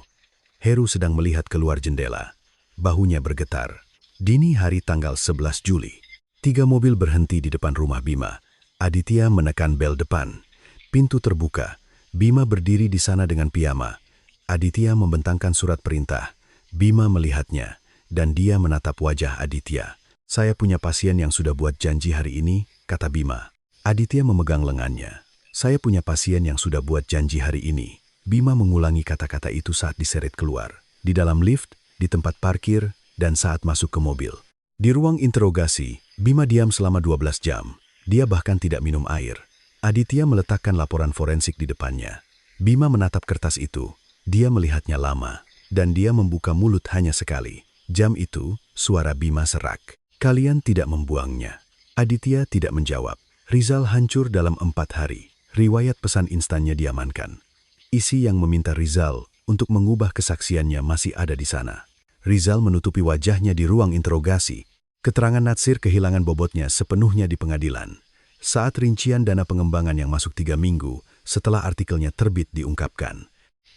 Heru sedang melihat keluar jendela. Bahunya bergetar. Dini hari tanggal 11 Juli. 3 mobil berhenti di depan rumah Bima. Aditya menekan bel depan. Pintu terbuka. Bima berdiri di sana dengan piyama. Aditya membentangkan surat perintah. Bima melihatnya, dan dia menatap wajah Aditya. Saya punya pasien yang sudah buat janji hari ini, kata Bima. Aditya memegang lengannya. Saya punya pasien yang sudah buat janji hari ini. Bima mengulangi kata-kata itu saat diseret keluar. Di dalam lift, di tempat parkir, dan saat masuk ke mobil. Di ruang interogasi, Bima diam selama 12 jam. Dia bahkan tidak minum air. Aditya meletakkan laporan forensik di depannya. Bima menatap kertas itu. Dia melihatnya lama, dan dia membuka mulut hanya sekali. Jam itu, suara Bima serak. Kalian tidak membuangnya. Aditya tidak menjawab. Rizal hancur dalam 4 hari. Riwayat pesan instannya diamankan. Isi yang meminta Rizal untuk mengubah kesaksiannya masih ada di sana. Rizal menutupi wajahnya di ruang interogasi. Keterangan Natsir kehilangan bobotnya sepenuhnya di pengadilan. Saat rincian dana pengembangan yang masuk 3 minggu setelah artikelnya terbit diungkapkan.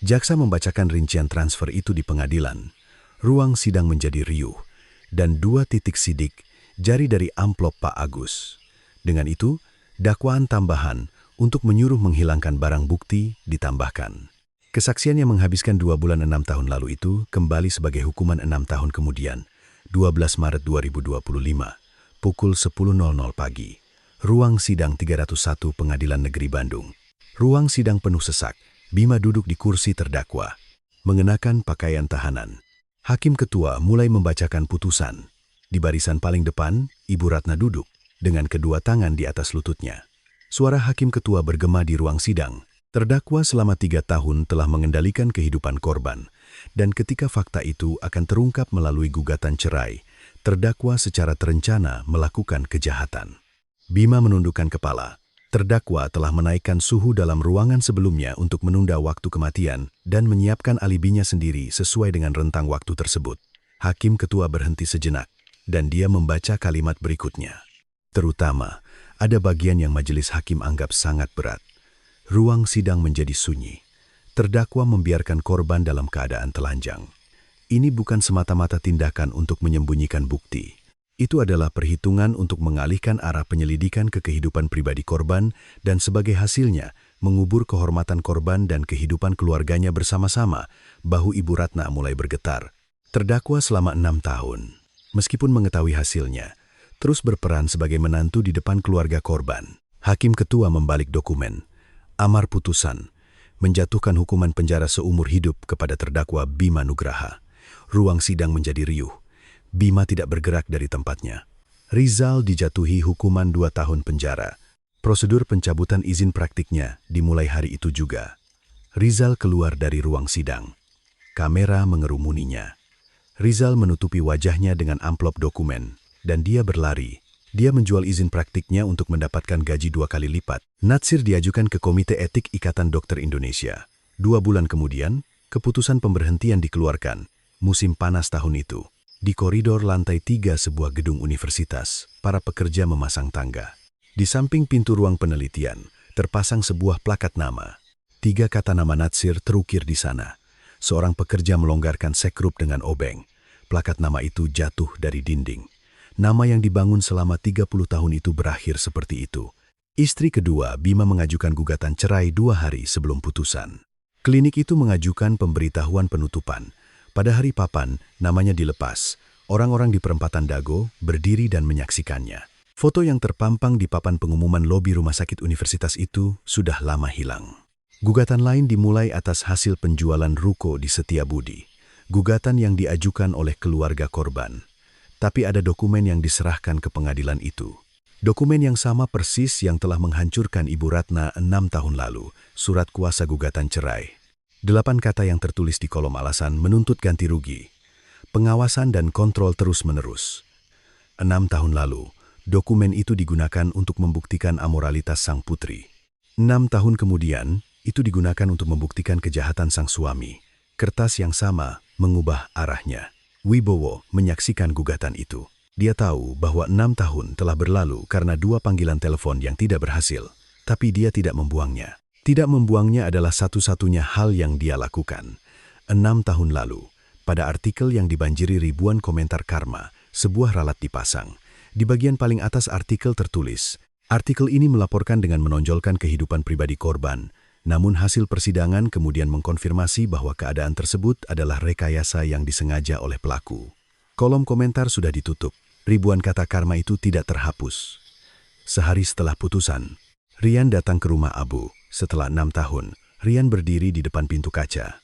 Jaksa membacakan rincian transfer itu di pengadilan. Ruang sidang menjadi riuh. Dan 2 titik sidik, jari dari amplop Pak Agus. Dengan itu, dakwaan tambahan untuk menyuruh menghilangkan barang bukti ditambahkan. Kesaksian yang menghabiskan 2 bulan 6 tahun lalu itu kembali sebagai hukuman 6 tahun kemudian, 12 Maret 2025, pukul 10.00 pagi. Ruang sidang 301 Pengadilan Negeri Bandung. Ruang sidang penuh sesak. Bima duduk di kursi terdakwa, mengenakan pakaian tahanan. Hakim ketua mulai membacakan putusan. Di barisan paling depan, Ibu Ratna duduk, dengan kedua tangan di atas lututnya. Suara hakim ketua bergema di ruang sidang. Terdakwa selama 3 tahun telah mengendalikan kehidupan korban, dan ketika fakta itu akan terungkap melalui gugatan cerai, terdakwa secara terencana melakukan kejahatan. Bima menundukkan kepala. Terdakwa telah menaikkan suhu dalam ruangan sebelumnya untuk menunda waktu kematian dan menyiapkan alibinya sendiri sesuai dengan rentang waktu tersebut. Hakim ketua berhenti sejenak, dan dia membaca kalimat berikutnya. Terutama, ada bagian yang majelis hakim anggap sangat berat. Ruang sidang menjadi sunyi. Terdakwa membiarkan korban dalam keadaan telanjang. Ini bukan semata-mata tindakan untuk menyembunyikan bukti. Itu adalah perhitungan untuk mengalihkan arah penyelidikan ke kehidupan pribadi korban dan sebagai hasilnya mengubur kehormatan korban dan kehidupan keluarganya bersama-sama. Bahu Ibu Ratna mulai bergetar. Terdakwa selama 6 tahun, meskipun mengetahui hasilnya, terus berperan sebagai menantu di depan keluarga korban. Hakim ketua membalik dokumen, amar putusan, menjatuhkan hukuman penjara seumur hidup kepada terdakwa Bima Nugraha. Ruang sidang menjadi riuh. Bima tidak bergerak dari tempatnya. Rizal dijatuhi hukuman 2 tahun penjara. Prosedur pencabutan izin praktiknya dimulai hari itu juga. Rizal keluar dari ruang sidang. Kamera mengerumuninya. Rizal menutupi wajahnya dengan amplop dokumen, dan dia berlari. Dia menjual izin praktiknya untuk mendapatkan gaji 2 kali lipat. Natsir diajukan ke Komite Etik Ikatan Dokter Indonesia. 2 bulan kemudian, keputusan pemberhentian dikeluarkan. Musim panas tahun itu. Di koridor lantai 3 sebuah gedung universitas, para pekerja memasang tangga. Di samping pintu ruang penelitian, terpasang sebuah plakat nama. 3 kata nama Natsir terukir di sana. Seorang pekerja melonggarkan sekrup dengan obeng. Plakat nama itu jatuh dari dinding. Nama yang dibangun selama 30 tahun itu berakhir seperti itu. Istri kedua, Bima, mengajukan gugatan cerai 2 hari sebelum putusan. Klinik itu mengajukan pemberitahuan penutupan. Pada hari papan, namanya dilepas. Orang-orang di perempatan Dago berdiri dan menyaksikannya. Foto yang terpampang di papan pengumuman lobi rumah sakit universitas itu sudah lama hilang. Gugatan lain dimulai atas hasil penjualan ruko di Setiabudi. Gugatan yang diajukan oleh keluarga korban. Tapi ada dokumen yang diserahkan ke pengadilan itu. Dokumen yang sama persis yang telah menghancurkan Ibu Ratna 6 tahun lalu, surat kuasa gugatan cerai. 8 kata yang tertulis di kolom alasan menuntut ganti rugi. Pengawasan dan kontrol terus-menerus. 6 tahun lalu, dokumen itu digunakan untuk membuktikan amoralitas sang putri. 6 tahun kemudian, itu digunakan untuk membuktikan kejahatan sang suami. Kertas yang sama mengubah arahnya. Wibowo menyaksikan gugatan itu. Dia tahu bahwa 6 tahun telah berlalu karena 2 panggilan telepon yang tidak berhasil. Tapi dia tidak membuangnya. Tidak membuangnya adalah satu-satunya hal yang dia lakukan. 6 tahun lalu, pada artikel yang dibanjiri ribuan komentar karma, sebuah ralat dipasang. Di bagian paling atas artikel tertulis, artikel ini melaporkan dengan menonjolkan kehidupan pribadi korban. Namun hasil persidangan kemudian mengkonfirmasi bahwa keadaan tersebut adalah rekayasa yang disengaja oleh pelaku. Kolom komentar sudah ditutup. Ribuan kata karma itu tidak terhapus. Sehari setelah putusan, Rian datang ke rumah Abu. Setelah 6 tahun, Rian berdiri di depan pintu kaca.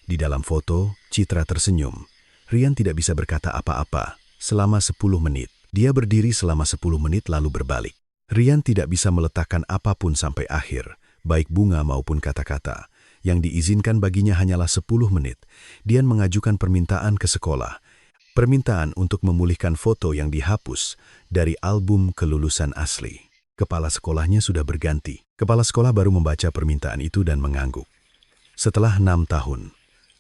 Di dalam foto, Citra tersenyum. Rian tidak bisa berkata apa-apa selama 10 menit. Dia berdiri selama 10 menit lalu berbalik. Rian tidak bisa meletakkan apapun sampai akhir. Baik bunga maupun kata-kata. Yang diizinkan baginya hanyalah 10 menit. Dian mengajukan permintaan ke sekolah. Permintaan untuk memulihkan foto yang dihapus dari album kelulusan asli. Kepala sekolahnya sudah berganti. Kepala sekolah baru membaca permintaan itu dan mengangguk. Setelah 6 tahun,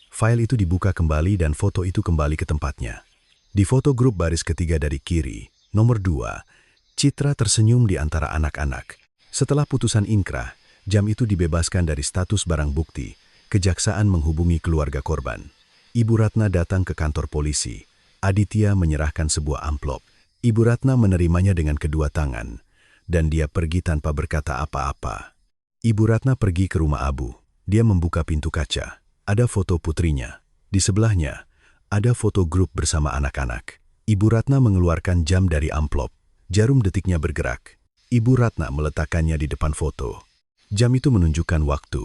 file itu dibuka kembali dan foto itu kembali ke tempatnya. Di foto grup baris ketiga dari kiri, nomor 2, Citra tersenyum di antara anak-anak. Setelah putusan inkrah, jam itu dibebaskan dari status barang bukti. Kejaksaan menghubungi keluarga korban. Ibu Ratna datang ke kantor polisi. Aditya menyerahkan sebuah amplop. Ibu Ratna menerimanya dengan kedua tangan, dan dia pergi tanpa berkata apa-apa. Ibu Ratna pergi ke rumah Abu. Dia membuka pintu kaca. Ada foto putrinya. Di sebelahnya, ada foto grup bersama anak-anak. Ibu Ratna mengeluarkan jam dari amplop. Jarum detiknya bergerak. Ibu Ratna meletakkannya di depan foto. Jam itu menunjukkan waktu.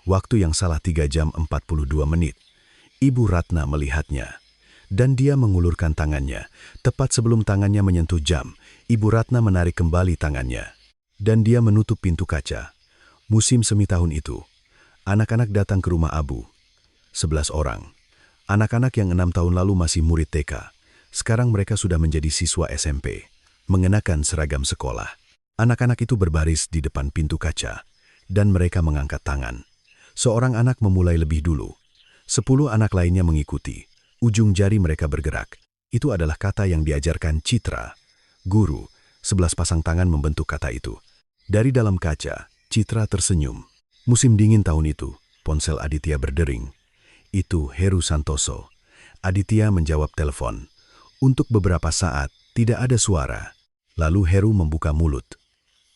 Waktu yang salah 3 jam 42 menit. Ibu Ratna melihatnya. Dan dia mengulurkan tangannya. Tepat sebelum tangannya menyentuh jam, Ibu Ratna menarik kembali tangannya. Dan dia menutup pintu kaca. Musim semi tahun itu, anak-anak datang ke rumah Abu. 11 orang. Anak-anak yang 6 tahun lalu masih murid TK. Sekarang mereka sudah menjadi siswa SMP. Mengenakan seragam sekolah. Anak-anak itu berbaris di depan pintu kaca. Dan mereka mengangkat tangan. Seorang anak memulai lebih dulu. 10 anak lainnya mengikuti. Ujung jari mereka bergerak. Itu adalah kata yang diajarkan Citra. Guru, 11 pasang tangan membentuk kata itu. Dari dalam kaca, Citra tersenyum. Musim dingin tahun itu, ponsel Aditya berdering. Itu Heru Santoso. Aditya menjawab telepon. Untuk beberapa saat, tidak ada suara. Lalu Heru membuka mulut.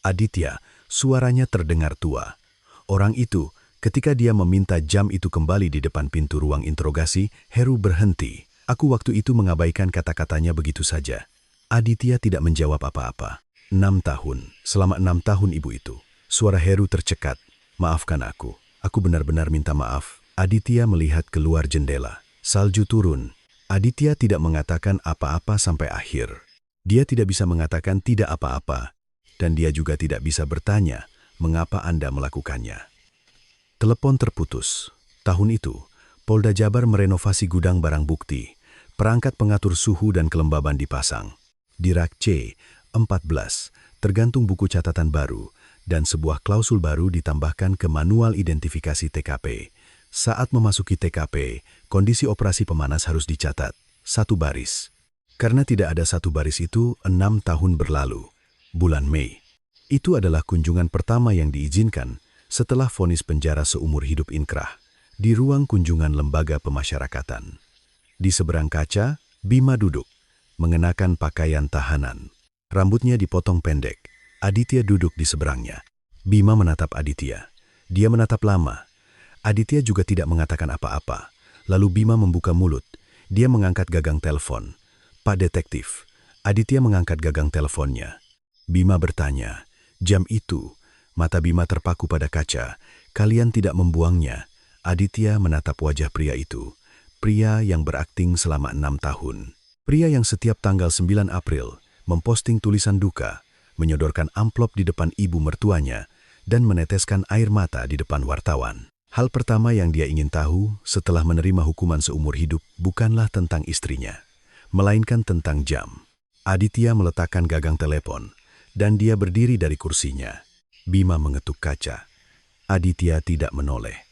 Aditya, suaranya terdengar tua. Orang itu, ketika dia meminta jam itu kembali di depan pintu ruang interogasi, Heru berhenti. Aku waktu itu mengabaikan kata-katanya begitu saja. Aditya tidak menjawab apa-apa. 6 tahun. Selama 6 tahun ibu itu. Suara Heru tercekat. Maafkan aku. Aku benar-benar minta maaf. Aditya melihat keluar jendela. Salju turun. Aditya tidak mengatakan apa-apa sampai akhir. Dia tidak bisa mengatakan tidak apa-apa. Dan dia juga tidak bisa bertanya, mengapa Anda melakukannya. Telepon terputus. Tahun itu, Polda Jabar merenovasi gudang barang bukti. Perangkat pengatur suhu dan kelembaban dipasang. Di rak C14, tergantung buku catatan baru, dan sebuah klausul baru ditambahkan ke manual identifikasi TKP. Saat memasuki TKP, kondisi operasi pemanas harus dicatat, 1 baris. Karena tidak ada 1 baris itu, 6 tahun berlalu. Bulan Mei. Itu adalah kunjungan pertama yang diizinkan setelah vonis penjara seumur hidup inkrah, di ruang kunjungan lembaga pemasyarakatan. Di seberang kaca, Bima duduk, mengenakan pakaian tahanan. Rambutnya dipotong pendek. Aditya duduk di seberangnya. Bima menatap Aditya. Dia menatap lama. Aditya juga tidak mengatakan apa-apa. Lalu Bima membuka mulut. Dia mengangkat gagang telepon. Pak Detektif. Aditya mengangkat gagang teleponnya. Bima bertanya. Jam itu, mata Bima terpaku pada kaca. Kalian tidak membuangnya. Aditya menatap wajah pria itu. Pria yang berakting selama 6 tahun. Pria yang setiap tanggal 9 April memposting tulisan duka, menyodorkan amplop di depan ibu mertuanya, dan meneteskan air mata di depan wartawan. Hal pertama yang dia ingin tahu setelah menerima hukuman seumur hidup bukanlah tentang istrinya, melainkan tentang jam. Aditya meletakkan gagang telepon, dan dia berdiri dari kursinya. Bima mengetuk kaca. Aditya tidak menoleh.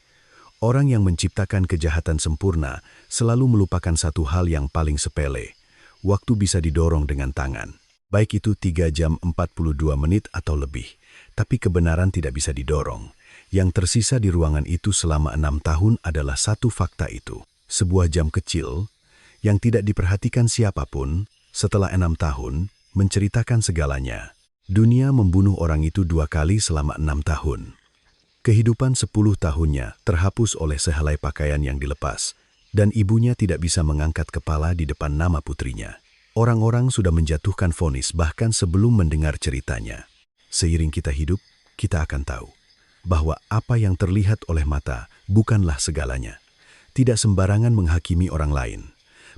Orang yang menciptakan kejahatan sempurna selalu melupakan satu hal yang paling sepele. Waktu bisa didorong dengan tangan. Baik itu 3 jam 42 menit atau lebih. Tapi kebenaran tidak bisa didorong. Yang tersisa di ruangan itu selama 6 tahun adalah satu fakta itu. Sebuah jam kecil yang tidak diperhatikan siapapun setelah 6 tahun menceritakan segalanya. Dunia membunuh orang itu 2 kali selama 6 tahun. Kehidupan 10 tahunnya terhapus oleh sehelai pakaian yang dilepas, dan ibunya tidak bisa mengangkat kepala di depan nama putrinya. Orang-orang sudah menjatuhkan vonis bahkan sebelum mendengar ceritanya. Seiring kita hidup, kita akan tahu bahwa apa yang terlihat oleh mata bukanlah segalanya. Tidak sembarangan menghakimi orang lain.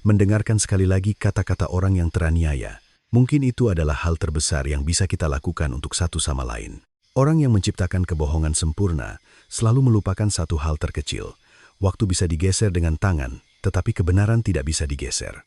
Mendengarkan sekali lagi kata-kata orang yang teraniaya, mungkin itu adalah hal terbesar yang bisa kita lakukan untuk satu sama lain. Orang yang menciptakan kebohongan sempurna selalu melupakan satu hal terkecil. Waktu bisa digeser dengan tangan, tetapi kebenaran tidak bisa digeser.